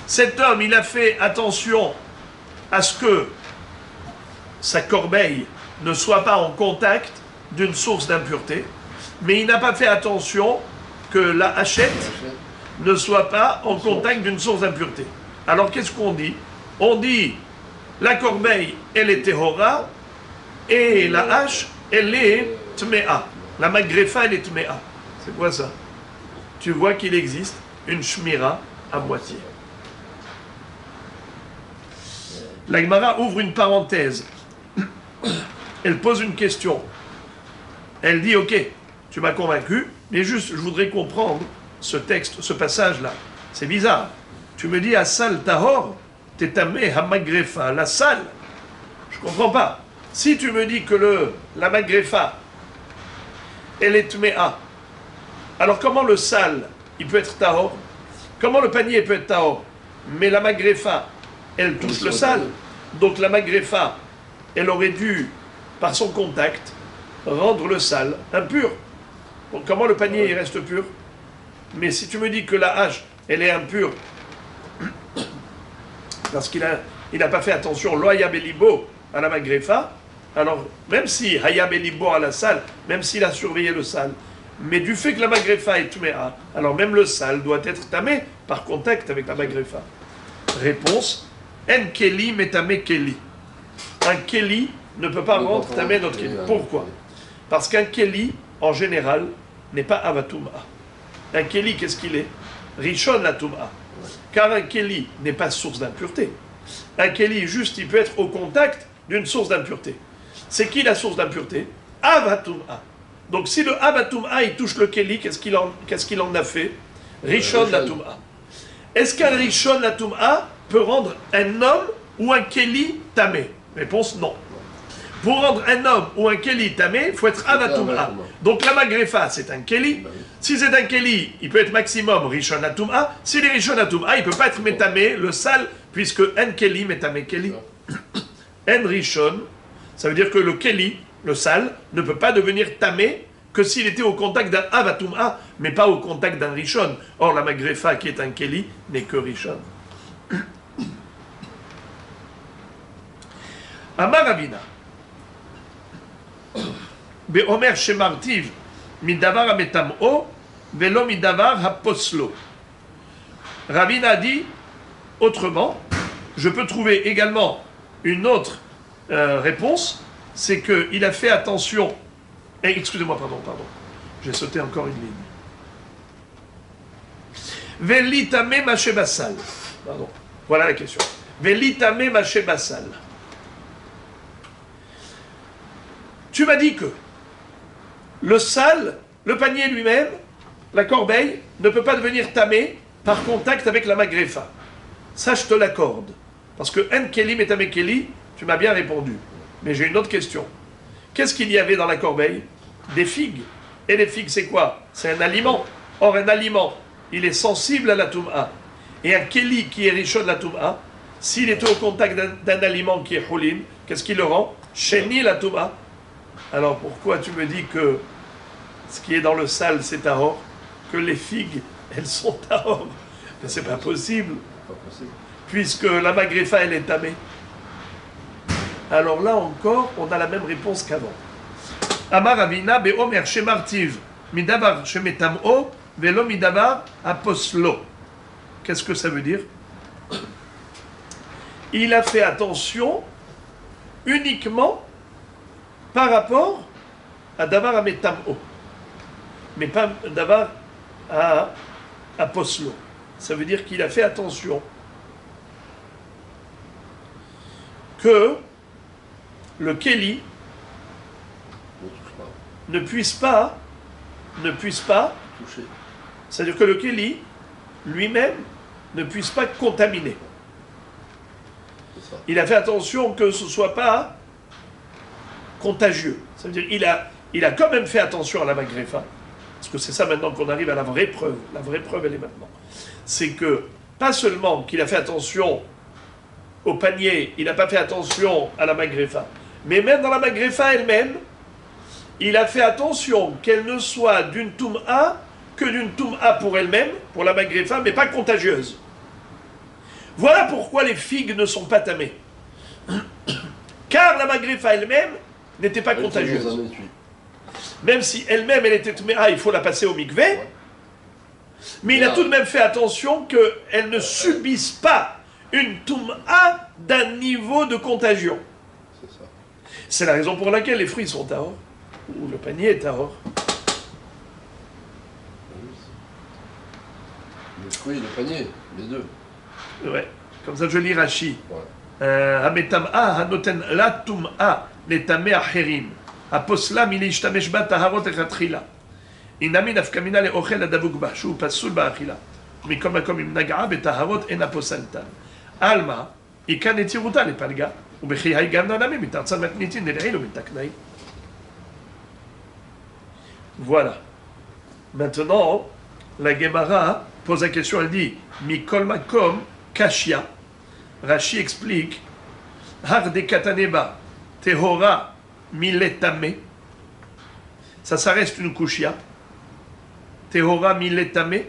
Cet homme, il a fait attention à ce que sa corbeille ne soit pas en contact d'une source d'impureté, mais il n'a pas fait attention que la hachette ne soit pas en contact d'une source d'impureté. Alors qu'est-ce qu'on dit? On dit la corbeille, elle est tehora, et la hache, elle est tmea. La magrefa, elle est tmea. C'est quoi ça? Tu vois qu'il existe une shmira à moitié. La Gemara ouvre une parenthèse. Elle pose une question. Elle dit, ok, tu m'as convaincu, mais juste, je voudrais comprendre ce texte, ce passage-là. C'est bizarre. Tu me dis, Asal tahor, tetamé hamagrefa, la salle. Je ne comprends pas. Si tu me dis que la magrefa, elle est tmea, alors comment le sal, il peut être tahor? Comment le panier peut être tahor? Mais la magrefa, elle touche le sal. Donc la magrefa, elle aurait dû, par son contact, rendre le sal impur. Donc comment le panier il reste pur? Mais si tu me dis que la hache, elle est impure, parce qu'il n'a pas fait attention, loya belibo à la magrefa, alors même si haya belibo à la salle, même s'il a surveillé le sal, mais du fait que la magrefa est tmea, alors même le sal doit être tamé par contact avec la magrefa. Réponse, en keli metame keli. Un keli ne peut pas rendre tamé notre keli. Pourquoi? Parce qu'un keli, en général, n'est pas avatuma. Un keli, qu'est-ce qu'il est? Rishon la tum'a. Car un keli n'est pas source d'impureté. Un keli, juste, il peut être au contact d'une source d'impureté. C'est qui la source d'impureté? Avatum'a. Donc si le avatum'a, il touche le keli, qu'est-ce qu'il en a fait? Rishon la tum'a. Est-ce qu'un rishon la tum'a peut rendre un homme ou un keli tamé? Réponse non. Pour rendre un homme ou un keli tamé, il faut être avatum'a. Donc la magrefa, c'est un keli. Si c'est un keli, il peut être maximum rishon atum'a. S'il est rishon atum'a, il ne peut pas être métamé, le sale, puisque en keli, métamé keli. En rishon, ça veut dire que le keli, le sale, ne peut pas devenir tamé que s'il était au contact d'un avatum'a, mais pas au contact d'un rishon. Or la magrefa, qui est un keli, n'est que rishon. Amar Ravina. Be'omer shemartiv midavar hametam'o velo midavar haposlo. Ravina a dit autrement, je peux trouver également une autre réponse, c'est qu'il a fait attention. Excusez-moi, pardon, j'ai sauté encore une ligne. Velitame maché bassal. Pardon, voilà la question. Velitame maché bassal. Tu m'as dit que le sal, le panier lui-même, la corbeille, ne peut pas devenir tamé par contact avec la magrefa. Ça, je te l'accorde. Parce que en keli metame keli, Tu m'as bien répondu. Mais j'ai une autre question. Qu'est-ce qu'il y avait dans la corbeille? Des figues. Et les figues, c'est quoi? C'est un aliment. Or, un aliment, il est sensible à la Toum'a. Et un Kéli qui est riche de la Toum'a, s'il était au contact d'un aliment qui est Houlin, qu'est-ce qui le rend? Chéni la Toum'a. Alors pourquoi tu me dis que ce qui est dans le sale, c'est Tahor? Que les figues, elles sont Tahor? Mais c'est pas possible. Pas possible. Puisque la magréfa, elle est tamée. Alors là encore, on a la même réponse qu'avant. Amar Avina be'omer shemartiv midavar shemetam'o velo midavar aposlo. Qu'est-ce que ça veut dire? Il a fait attention uniquement par rapport à davar ametam'o, mais pas davar à aposlo. Ça veut dire qu'il a fait attention que le Kéli ne puisse pas Touché. c'est-à-dire que le Kéli lui-même ne puisse pas contaminer. C'est ça. Il a fait attention que ce ne soit pas contagieux. Ça veut dire il a quand même fait attention à la magréfa. Parce que c'est ça maintenant qu'on arrive à la vraie preuve. La vraie preuve, elle est maintenant. C'est que, pas seulement qu'il a fait attention au panier, il n'a pas fait attention à la magréfa, mais même dans la magréfa elle-même, il a fait attention qu'elle ne soit d'une toum'a que d'une toum'a pour elle-même, pour la magréfa, mais pas contagieuse. Voilà pourquoi les figues ne sont pas tamées. Car la magréfa elle-même n'était pas contagieuse. Même si elle-même elle était tméa, il faut la passer au mikvé. Ouais. Mais il a tout de même fait attention qu'elle ne subisse pas une toum'a d'un niveau de contagion. C'est ça. C'est la raison pour laquelle les fruits sont tahor, ou le panier est tahor. Le fruit et le panier, les deux. Ouais, comme ça je lis Rashi. Ouais. Hametam'a hanoten la toum'a netame acherim. Aposla mili ishtamesh ba taharot echatchila. Inami nafkamina leochel adavuk ba, shu pasul ba'achila. Mikol makom im naga'a betaharot en aposaltan. Alma, ikan etiruta le palga, ou bechi haïgam nanami mitartzan matnitin nel'il ou mitaknaï. Voilà. Maintenant, la Gemara pose la question, elle dit Mikol makom kashia. Rashi explique Har de kataneba tehora miletame. Ça reste une kushia. Tehora miletame.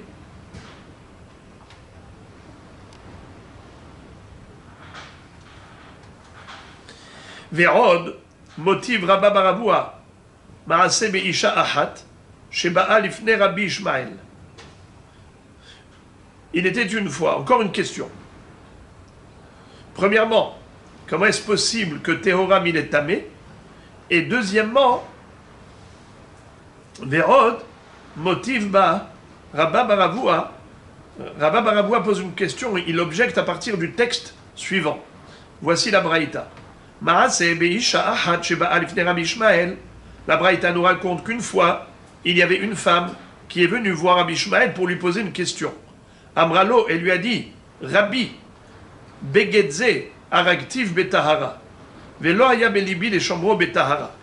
Ve'od motiv Rabba Baravua Maaseh be'isha achat sheba'a lifne Rabbi Ishmael. Il était une fois, encore une question. Premièrement, comment est-ce possible que Tehora miletame? Et deuxièmement, Ve'od motiv ba Rabba Baravua. Rabba Baravua pose une question, il objecte à partir du texte suivant. Voici la Braïta. La Braïta nous raconte qu'une fois, il y avait une femme qui est venue voir Rabbi Ishmael pour lui poser une question. Amralo, elle lui a dit, Rabbi, Begedze aragtiv betahara, velo aya belibi les chambreaux betahara.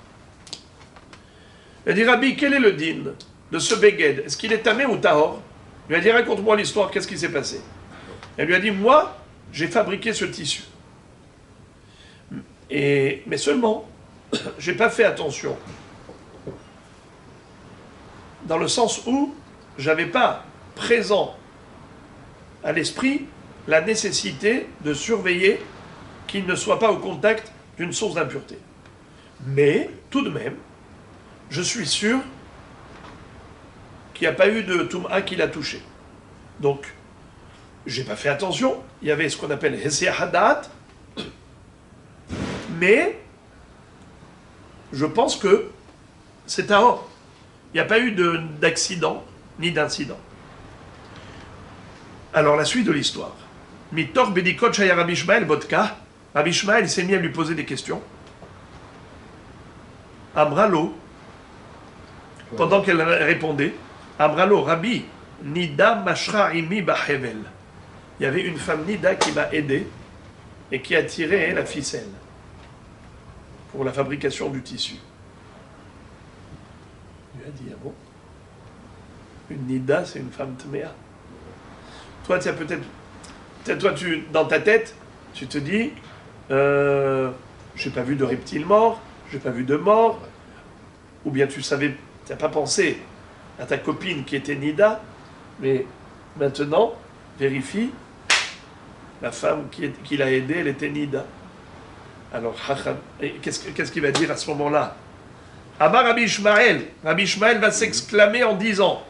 Elle dit, Rabbi, quel est le din de ce Beged? Est-ce qu'il est tamé ou tahor? Il lui a dit, raconte-moi l'histoire, qu'est-ce qui s'est passé? Elle lui a dit, moi, j'ai fabriqué ce tissu. Mais seulement, je n'ai pas fait attention. Dans le sens où je n'avais pas présent à l'esprit la nécessité de surveiller qu'il ne soit pas au contact d'une source d'impureté. Mais, tout de même, je suis sûr qu'il n'y a pas eu de Toum'a qui l'a touché. Donc, je n'ai pas fait attention. Il y avait ce qu'on appelle Hesea Hadat. Mais, je pense que c'est un or. Il n'y a pas eu d'accident, ni d'incident. Alors, la suite de l'histoire. Mitor bedikot shaya Rabbi Ishmael bodka. Rabbi Ishmael s'est mis à lui poser des questions. Amralo, pendant qu'elle répondait, Amralo, Rabbi, Nida mashra imi bahevel. Il y avait une femme Nida qui m'a aidé et qui a tiré la ficelle. pour la fabrication du tissu. Il lui a dit, ah bon? Une nida, c'est une femme tméa. Toi, tu as peut-être, toi, dans ta tête, tu te dis, j'ai pas vu de reptile mort, j'ai pas vu de mort, ou bien tu savais, tu n'as pas pensé à ta copine qui était nida, mais maintenant, vérifie, la femme qui l'a aidée, elle était nida. Alors, qu'est-ce qu'il va dire à ce moment-là? Amar Rabbi Ishmael va s'exclamer en disant,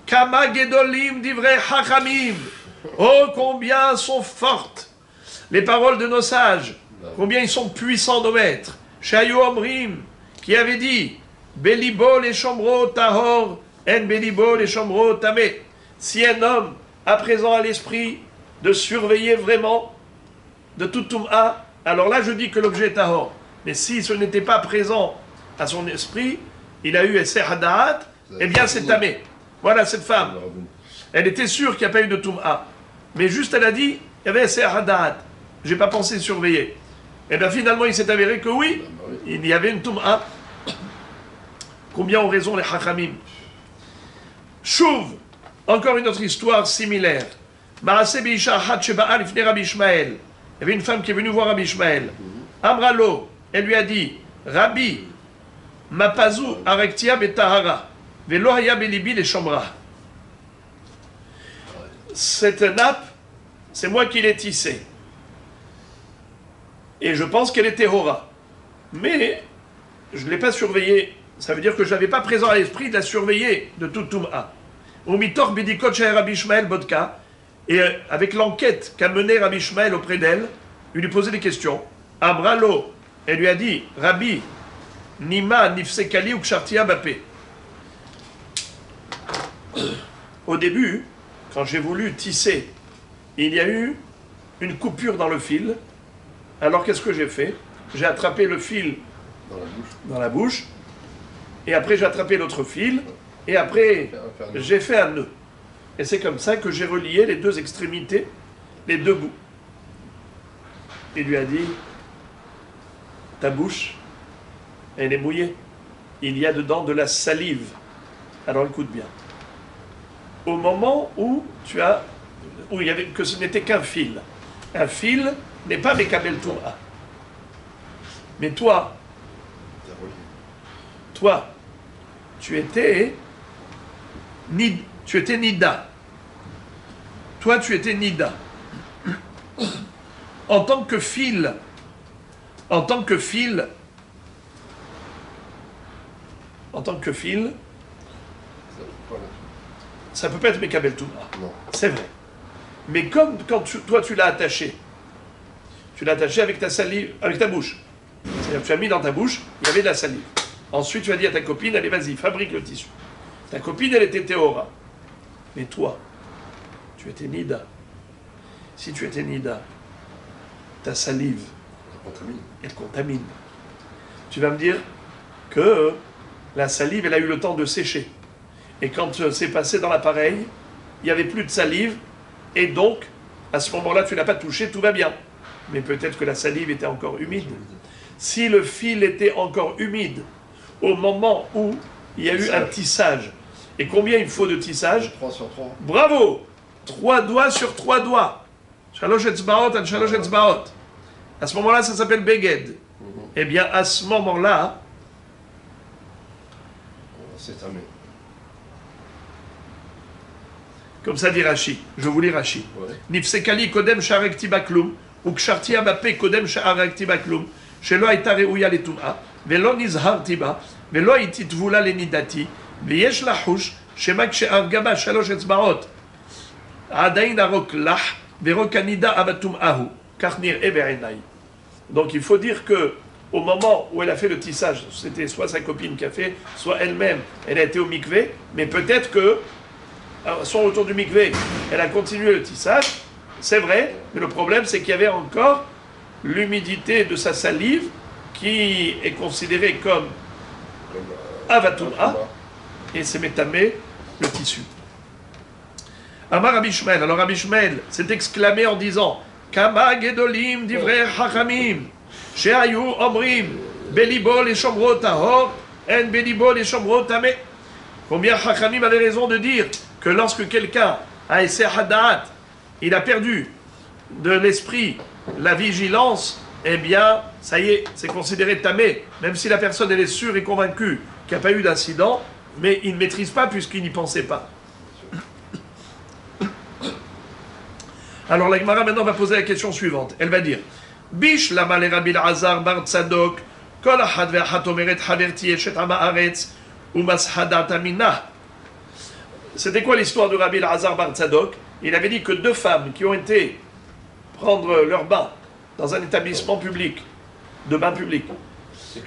Kama gedolim divrei hachamim. Oh, combien sont fortes les paroles de nos sages, combien ils sont puissants nos maîtres. Shayu Omrim, qui avait dit, Belibo les chomro tahor, en belibo les chomro tamé. Si un homme a présent à l'esprit de surveiller vraiment de tout tum'a, alors là je dis que l'objet est tahor. Mais si ce n'était pas présent à son esprit, il a eu Esser Hadaat, eh bien c'est tamé. Voilà cette femme. Elle était sûre qu'il n'y a pas eu de tum'a. Mais juste elle a dit, il y avait Esser Hadaat. Je n'ai pas pensé surveiller. Et bien finalement il s'est avéré que oui, il y avait une tum'a. Combien ont raison les hachamim? Chouv, encore une autre histoire similaire. Maaseh Beisha Achat Sheba'a Lifnei Rabbi Ishmael. Il y avait une femme qui est venue voir Rabbi Ishmael. Amralo, elle lui a dit, Rabbi, Mapazu Arektia Betahara, Velo Haya Belibi les Shomra. Cette nappe, c'est moi qui l'ai tissée. Et je pense qu'elle était Hora. Mais je ne l'ai pas surveillée. Ça veut dire que je n'avais pas présent à l'esprit de la surveiller de tout Tum'a. Umitor Bidikot Sheh Rabbi Ishmael Bodka. Et avec l'enquête qu'a menée Rabbi Ishmael auprès d'elle, il lui posait des questions. Amralo, elle lui a dit, Rabbi, Nima Nifsekali ou Kshartia Bapé. Au début, quand j'ai voulu tisser, il y a eu une coupure dans le fil. Alors qu'est-ce que j'ai fait? J'ai attrapé le fil dans la bouche, et après j'ai attrapé l'autre fil, et après j'ai fait un nœud. Et c'est comme ça que j'ai relié les deux extrémités, les deux bouts. Il lui a dit, ta bouche, elle est mouillée. Il y a dedans de la salive. Alors écoute bien. Au moment où il y avait, que ce n'était qu'un fil. Un fil n'est pas Mekabel Tum'a. Mais toi, tu étais Nida. Toi, tu étais Nida. En tant que fil, ça peut pas être Mekabel Tum'a. C'est vrai. Mais comme quand toi tu l'as attaché avec ta salive, avec ta bouche. C'est-à-dire que tu as mis dans ta bouche, il y avait de la salive. Ensuite, tu as dit à ta copine, allez, vas-y, fabrique le tissu. Ta copine, elle était Théora. Mais toi, tu étais Nida. Si tu étais Nida, ta salive, elle contamine. Tu vas me dire que la salive, elle a eu le temps de sécher. Et quand c'est passé dans l'appareil, il n'y avait plus de salive. Et donc, à ce moment-là, tu n'as pas touché, tout va bien. Mais peut-être que la salive était encore humide. Si le fil était encore humide, au moment où il y a eu un tissage, et combien il faut de tissage? 3 sur 3. Bravo! 3 doigts sur 3 doigts. Shalosh etzbaot and shalosh etzbaot. À ce moment-là, ça s'appelle Beged. Eh bien, à ce moment-là, c'est tamé. Comme ça dit Rashi. Je vous lis Rashi. Nifsekali kodem sharek tibaklum, ou ksharti abape kodem sharek tibaklum, shelo aita reuya letum'a, velo nizhar tiba, velo ititvula lenidati, veyesh lahush, shema kshe'ar gaba shalosh etzbaot, adain arok lach, verokanida abatum'ahu, karnir ebe'enai. Donc il faut dire que au moment où elle a fait le tissage, c'était soit sa copine qui a fait, soit elle-même, elle a été au mikvé, mais peut-être que à son retour du mikvé, elle a continué le tissage, c'est vrai, mais le problème c'est qu'il y avait encore l'humidité de sa salive qui est considérée comme avatum'a et c'est métamé le tissu. Amar Rabbi Ishmael, alors Rabbi Ishmael s'est exclamé en disant Kama gedolim divrei hachamim shehayu omrim Belibol et Shomro Tahor, En Belibol et Shomro Tameh. Combien Chachamim avait raison de dire que lorsque quelqu'un a essayé Haddaat, il a perdu de l'esprit la vigilance, eh bien, ça y est, c'est considéré tamé, même si la personne elle est sûre et convaincue qu'il n'y a pas eu d'incident, mais il ne maîtrise pas puisqu'il n'y pensait pas. Alors la Gemara maintenant va poser la question suivante. Elle va dire Bish lama le Rabbi Elazar bar Tzadok kol achad ve'achat omeret haverti eshet ha'ma'aretz u'mashadat aminah. C'était quoi l'histoire de Rabbi Elazar bar Tzadok? Il avait dit que deux femmes qui ont été prendre leur bain dans un établissement public, de bain public,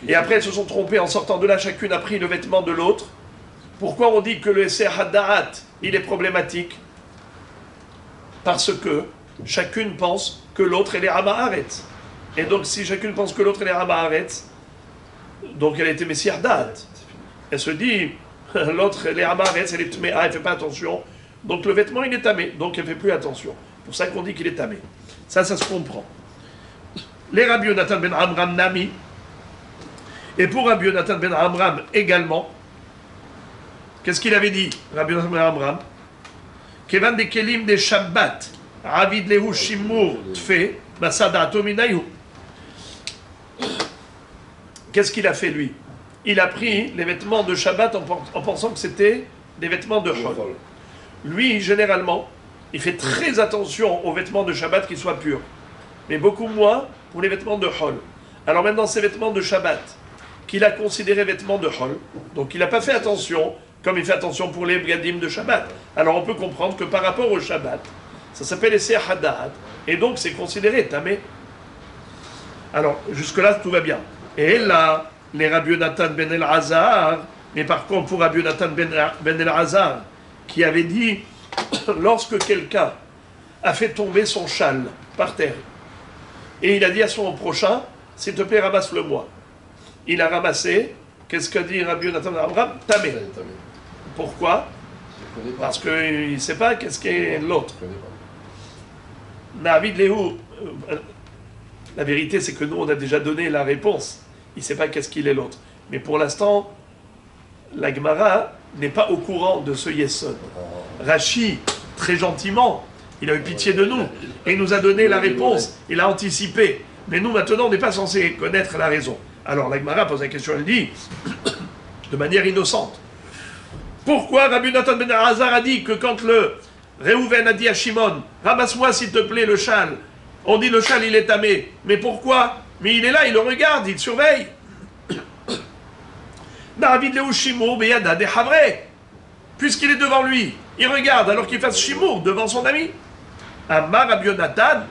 et après elles se sont trompées en sortant de là, chacune a pris le vêtement de l'autre. Pourquoi on dit que le Esser Haddaat, il est problématique? Parce que chacune pense que l'autre elle est Hamaaretz. Et donc si chacune pense que l'autre elle est Hamaaretz, donc elle était Messiah Haddaat. Elle se dit, l'autre elle est Hamaaretz, elle est Tméa, elle ne fait pas attention. Donc le vêtement il est tamé, donc elle ne fait plus attention. C'est pour ça qu'on dit qu'il est tamé. Ça se comprend. Les Rabbi Yonatan ben Amram Nami, et pour Rabbi Yonatan ben Amram également, qu'est-ce qu'il avait dit, Rabbi Yonatan ben Amram? Kevan de Kelim de Shabbat, Avid Lehu Shimur Tfe, Masada Tominayu. Qu'est-ce qu'il a fait lui? Il a pris les vêtements de Shabbat en pensant que c'était des vêtements de Chol. Lui, généralement, il fait très attention aux vêtements de Shabbat qui soient purs, mais beaucoup moins pour les vêtements de Chol. Alors maintenant, ces vêtements de Shabbat, qu'il a considérés vêtements de Chol, donc il n'a pas fait attention, comme il fait attention pour les Bgadim de Shabbat. Alors on peut comprendre que par rapport au Shabbat, ça s'appelle Esser Haddaat, et donc c'est considéré tamé. Alors jusque-là, tout va bien. Et là, les Rabbi Yonatan ben Elazar, mais par contre pour Rabbi Yonatan ben Elazar, qui avait dit, lorsque quelqu'un a fait tomber son châle par terre, et il a dit à son prochain, s'il te plaît, ramasse-le-moi. Il a ramassé, qu'est-ce qu'a dit Rabbi Yonatan ben Abraham? Tamé. Pourquoi? Parce qu'il ne sait pas qu'est-ce qu'est l'autre. Navid Léhu, la vérité c'est que nous on a déjà donné la réponse. Il ne sait pas qu'est-ce qu'il est l'autre. Mais pour l'instant, la Gemara n'est pas au courant de ce Yesod. Rashi, très gentiment, il a eu pitié de nous et il nous a donné la réponse. Il a anticipé. Mais nous maintenant on n'est pas censé connaître la raison. Alors la Gemara pose la question, elle dit, de manière innocente, pourquoi Rabbi Nathan ben Elazar a dit que quand le Réhouven a dit à Shimon, ramasse-moi s'il te plaît le châle, on dit le châle il est tamé. Mais pourquoi? Mais il est là, il le regarde, il surveille. David Léou Shimour Beyada de Havre, puisqu'il est devant lui, il regarde alors qu'il fasse Shimour devant son ami. Amar Rabbi Yonatan,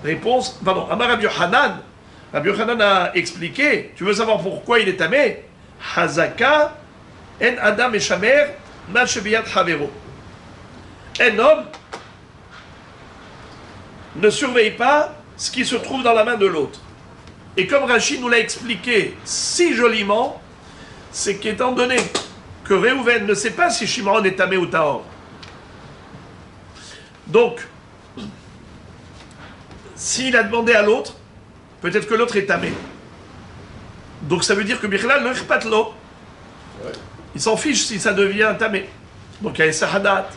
réponse, pardon, Amar Rabbi Yohanan. Rabbi Yohanan a expliqué, tu veux savoir pourquoi il est tamé? Hazaka en Adam et Shamer Machebiyat Havero. Un homme ne surveille pas ce qui se trouve dans la main de l'autre. Et comme Rachid nous l'a expliqué si joliment, c'est qu'étant donné que Réhouven ne sait pas si Shimon est tamé ou tahor, donc s'il a demandé à l'autre, peut-être que l'autre est tamé. Donc ça veut dire que Bichlal ne pas l'eau. Il s'en fiche si ça devient tamé. Donc il y a Sahadat.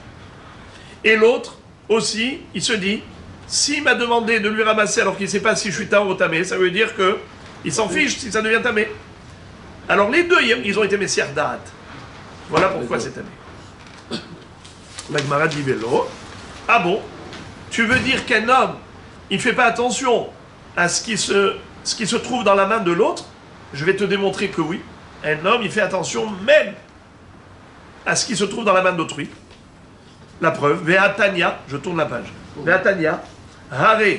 Et l'autre aussi, il se dit, s'il m'a demandé de lui ramasser alors qu'il ne sait pas si je suis tahor ou tamé, ça veut dire que il s'en fiche si ça devient tamé. Alors les deux, ils ont été Messiah Da'at. Voilà pourquoi c'est tamé. La Gemara dit vélo. Ah bon? Tu veux dire qu'un homme, il ne fait pas attention à ce qui se trouve dans la main de l'autre? Je vais te démontrer que oui. Un homme, il fait attention même à ce qui se trouve dans la main d'autrui. La preuve, Ve'atania, je tourne la page. Ve'atania, Hare,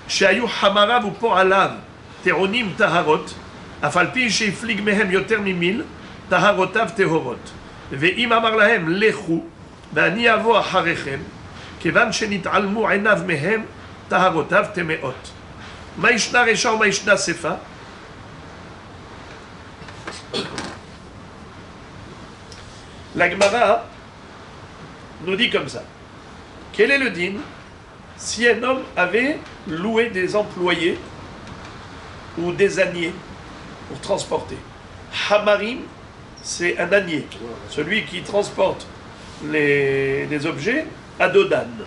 Sheayu Hamarav ou Po'alav, Teronim Taharot, Afalpi Sheiflig Mehem Yoter Mimil, Taharotav Tehorot. Ve'im Amar Lahem Lechu, Ve'ani Avo Acharechem, Kevan Shenit Almu Enav Mehem, Taharotav Temeot. Maishna Resha ou Maishna Sefa. La Gemara nous dit comme ça. Quel est le din si un homme avait loué des employés ou des âniers pour transporter. Hamarim, c'est un ânier, celui qui transporte les objets à dos d'âne.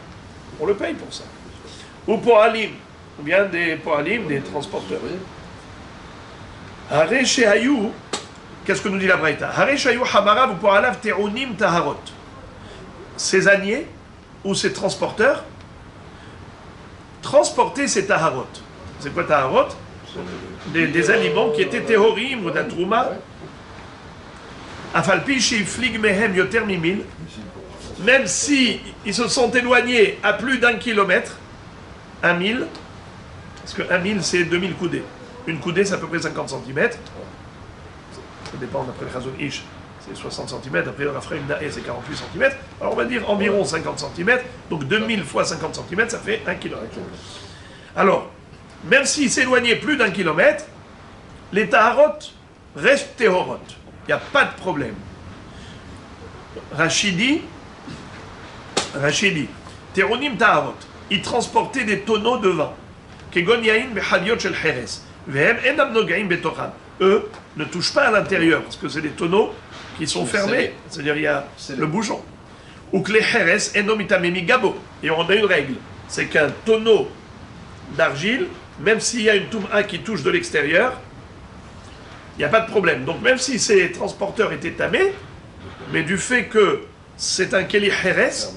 On le paye pour ça. Ou pour Alim, ou bien des Poalim, des transporteurs. Hare Shehayu, qu'est-ce que nous dit la Braïta? Hare Shehayu Hamarav ou pour Alav Te'onim Taharot. Ces âniers ou ces transporteurs transporter ces Taharot. C'est quoi Taharot? Des aliments qui étaient théorim ou d'Atrouma. Afalpi Shiflig Mehem Yoter Mimil. Même si ils se sont éloignés à plus d'1 kilomètre, 1 mille, parce que 1 mille c'est 2000 coudées. Une coudée c'est à peu près 50 cm. Ça dépend d'après le Chazon Ish, c'est 60 cm. Après le Rafraim Nae c'est 48 cm. Alors on va dire environ 50 cm. Donc 2000 fois 50 cm ça fait 1 km. Alors, même s'ils s'éloignaient plus d'1 kilomètre, les Taharot restent Tehorot. Il n'y a pas de problème. Rachidi, Teronim Taharot, ils transportaient des tonneaux de vin. Kegon Yain Bechadiot Shel Cheres. Vehem Enam Nogaim Betocham. Eux ne touchent pas à l'intérieur, parce que c'est des tonneaux qui sont fermés. C'est-à-dire il y a le bouchon. Ou que les Cheres Enom Itamemi Gabo. Et on a une règle, c'est qu'un tonneau d'argile, même s'il y a une touma qui touche de l'extérieur, il n'y a pas de problème. Donc même si ces transporteurs étaient tamés, mais du fait que c'est un Keli Heres,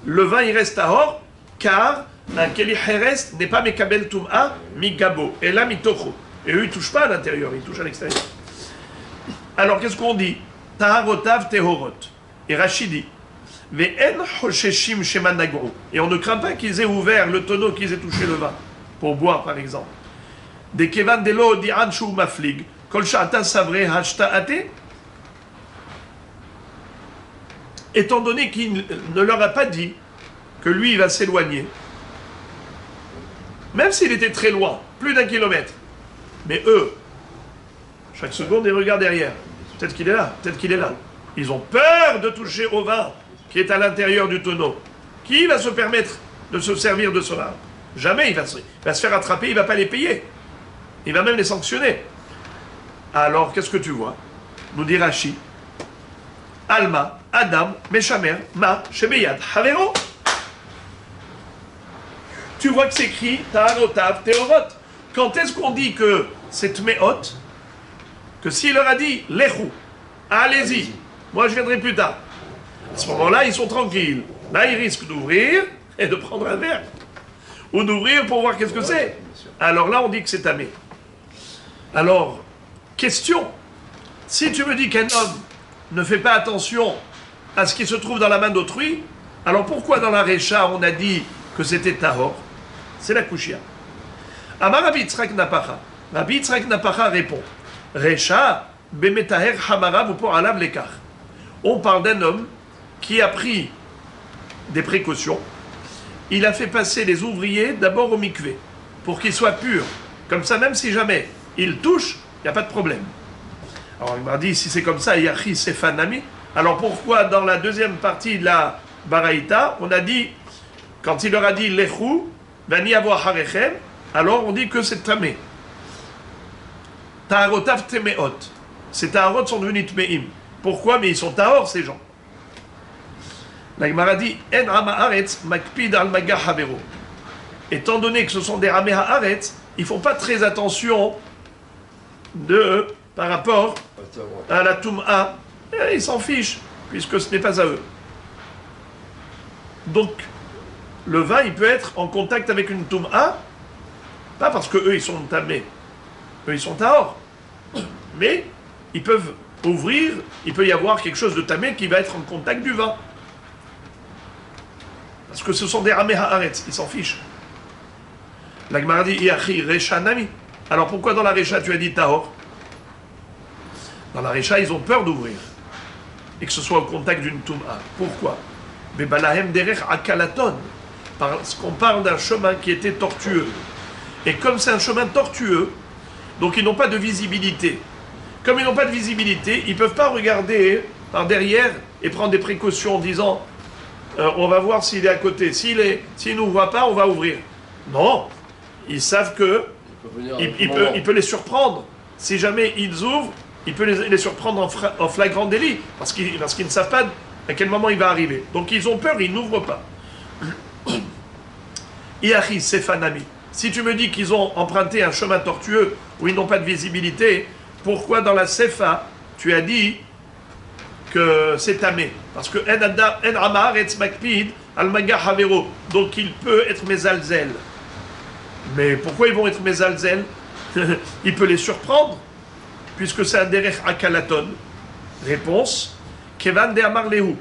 le vin il reste à or, car un Keli Heres n'est pas Mekabel Touma, mi Gabo, et là Mitocho. Et eux ils ne touchent pas à l'intérieur, ils touchent à l'extérieur. Alors qu'est-ce qu'on dit? Taharotav Tehorot. Et Rachidi. Et on ne craint pas qu'ils aient ouvert le tonneau, qu'ils aient touché le vin, pour boire par exemple. Des Kevan Delo Diran Shou Maflig. Kol Sha'ata Savre Hashta Ate. Étant donné qu'il ne leur a pas dit que lui il va s'éloigner, même s'il était très loin, plus d'1 kilomètre, mais eux, chaque seconde ils regardent derrière. Peut-être qu'il est là, peut-être qu'il est là. Ils ont peur de toucher au vin qui est à l'intérieur du tonneau. Qui va se permettre de se servir de cela? Jamais il va se faire attraper, il ne va pas les payer. Il va même les sanctionner. Alors, qu'est-ce que tu vois? Nous dit Rashi. Alma, Adam, Meshamer, Ma, Shebeyad, Havero. Tu vois que c'est écrit Taharotav, Tehorot. Quand est-ce qu'on dit que c'est Tmeot? Que s'il leur a dit Lechou, allez-y, moi je viendrai plus tard. À ce moment-là, ils sont tranquilles. Là, ils risquent d'ouvrir et de prendre un verre. Ou d'ouvrir pour voir qu'est-ce que c'est. Alors là, on dit que c'est tamé. Alors, question. Si tu me dis qu'un homme ne fait pas attention à ce qui se trouve dans la main d'autrui, alors pourquoi dans la Récha, on a dit que c'était Tahor? C'est la Kushia. Amar Rabbi Yitzhak Napacha. Rabbi Yitzhak Napacha répond. Récha, Bemetaher Hamarav ou pour Alav Lekar. On parle d'un homme qui a pris des précautions. Il a fait passer les ouvriers d'abord au mikvé, pour qu'ils soient purs. Comme ça, même si jamais ils touchent, il n'y a pas de problème. Alors il m'a dit, si c'est comme ça, Yachi Sefanami, alors pourquoi dans la deuxième partie de la Baraïta, on a dit, quand il leur a dit Lechou, Vani avoir Harechem, alors on dit que c'est Tamé. Taharotav Temeot. Ces Taharot sont devenus Tmeim. Pourquoi? Mais ils sont Tahor, ces gens. La Gemara dit En Rama Haaretz Makpid al Maga Havero. Étant donné que ce sont des Rameh Haaretz, ils ne font pas très attention par rapport à la Toum'a. Ils s'en fichent, puisque ce n'est pas à eux. Donc, le vin, il peut être en contact avec une Toum'a, pas parce qu'eux, ils sont tamés. Eux, ils sont Tahor. Mais, ils peuvent ouvrir, il peut y avoir quelque chose de tamé qui va être en contact du vin. Parce que ce sont des Rameh Haaretz, ils s'en fichent. La Gemara dit Iachi Recha Nami. Alors pourquoi dans la Recha tu as dit Tahor? Dans la Recha, ils ont peur d'ouvrir. Et que ce soit au contact d'une Toum'a. Pourquoi? Bebalahem Derech Akalaton. Parce qu'on parle d'un chemin qui était tortueux. Et comme c'est un chemin tortueux, donc ils n'ont pas de visibilité. Comme ils n'ont pas de visibilité, ils ne peuvent pas regarder par derrière et prendre des précautions en disant on va voir s'il est à côté. S'il ne nous voit pas, on va ouvrir. Non, ils savent que il peut les surprendre. si jamais ils ouvrent, il peut les surprendre en flagrant délit, parce qu'ils ne savent pas à quel moment il va arriver. Donc ils ont peur, ils n'ouvrent pas. Iachi Sefanami. Si tu me dis qu'ils ont emprunté un chemin tortueux où ils n'ont pas de visibilité, pourquoi dans la Sefa, tu as dit que c'est tamé? Parce que En Amar et Makpid al Maga Havero. Donc il peut être Mezalzel. Mais pourquoi ils vont être Mezalzel? Il peut les surprendre, puisque c'est un Derech Akalaton. Réponse Kevan de Amar Lehu.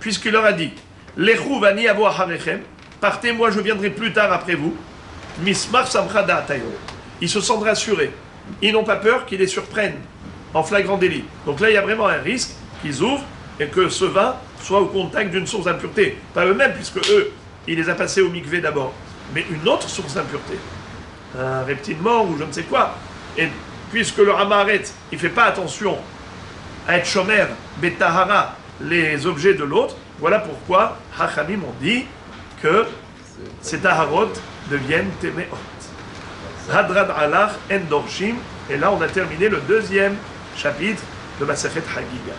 Puisqu'il leur a dit Lehu vani avo acharechem. Partez, moi je viendrai plus tard après vous. Mismar samchada atayo. Ils se sentent rassurés. Ils n'ont pas peur qu'ils les surprennent en flagrant délit. Donc là, il y a vraiment un risque qu'ils ouvrent et que ce vin soit au contact d'une source d'impureté. Pas eux-mêmes, puisque eux, il les a passés au mikvé d'abord. Mais une autre source d'impureté. Un reptile mort ou je ne sais quoi. Et puisque le Hamaret, il ne fait pas attention à être shomer, betahara, les objets de l'autre, voilà pourquoi Hachamim ont dit que ces taharot deviennent téméot. Hadrad alach en dorshim. Et là, on a terminé le deuxième chapitre de Masechet Hagiga.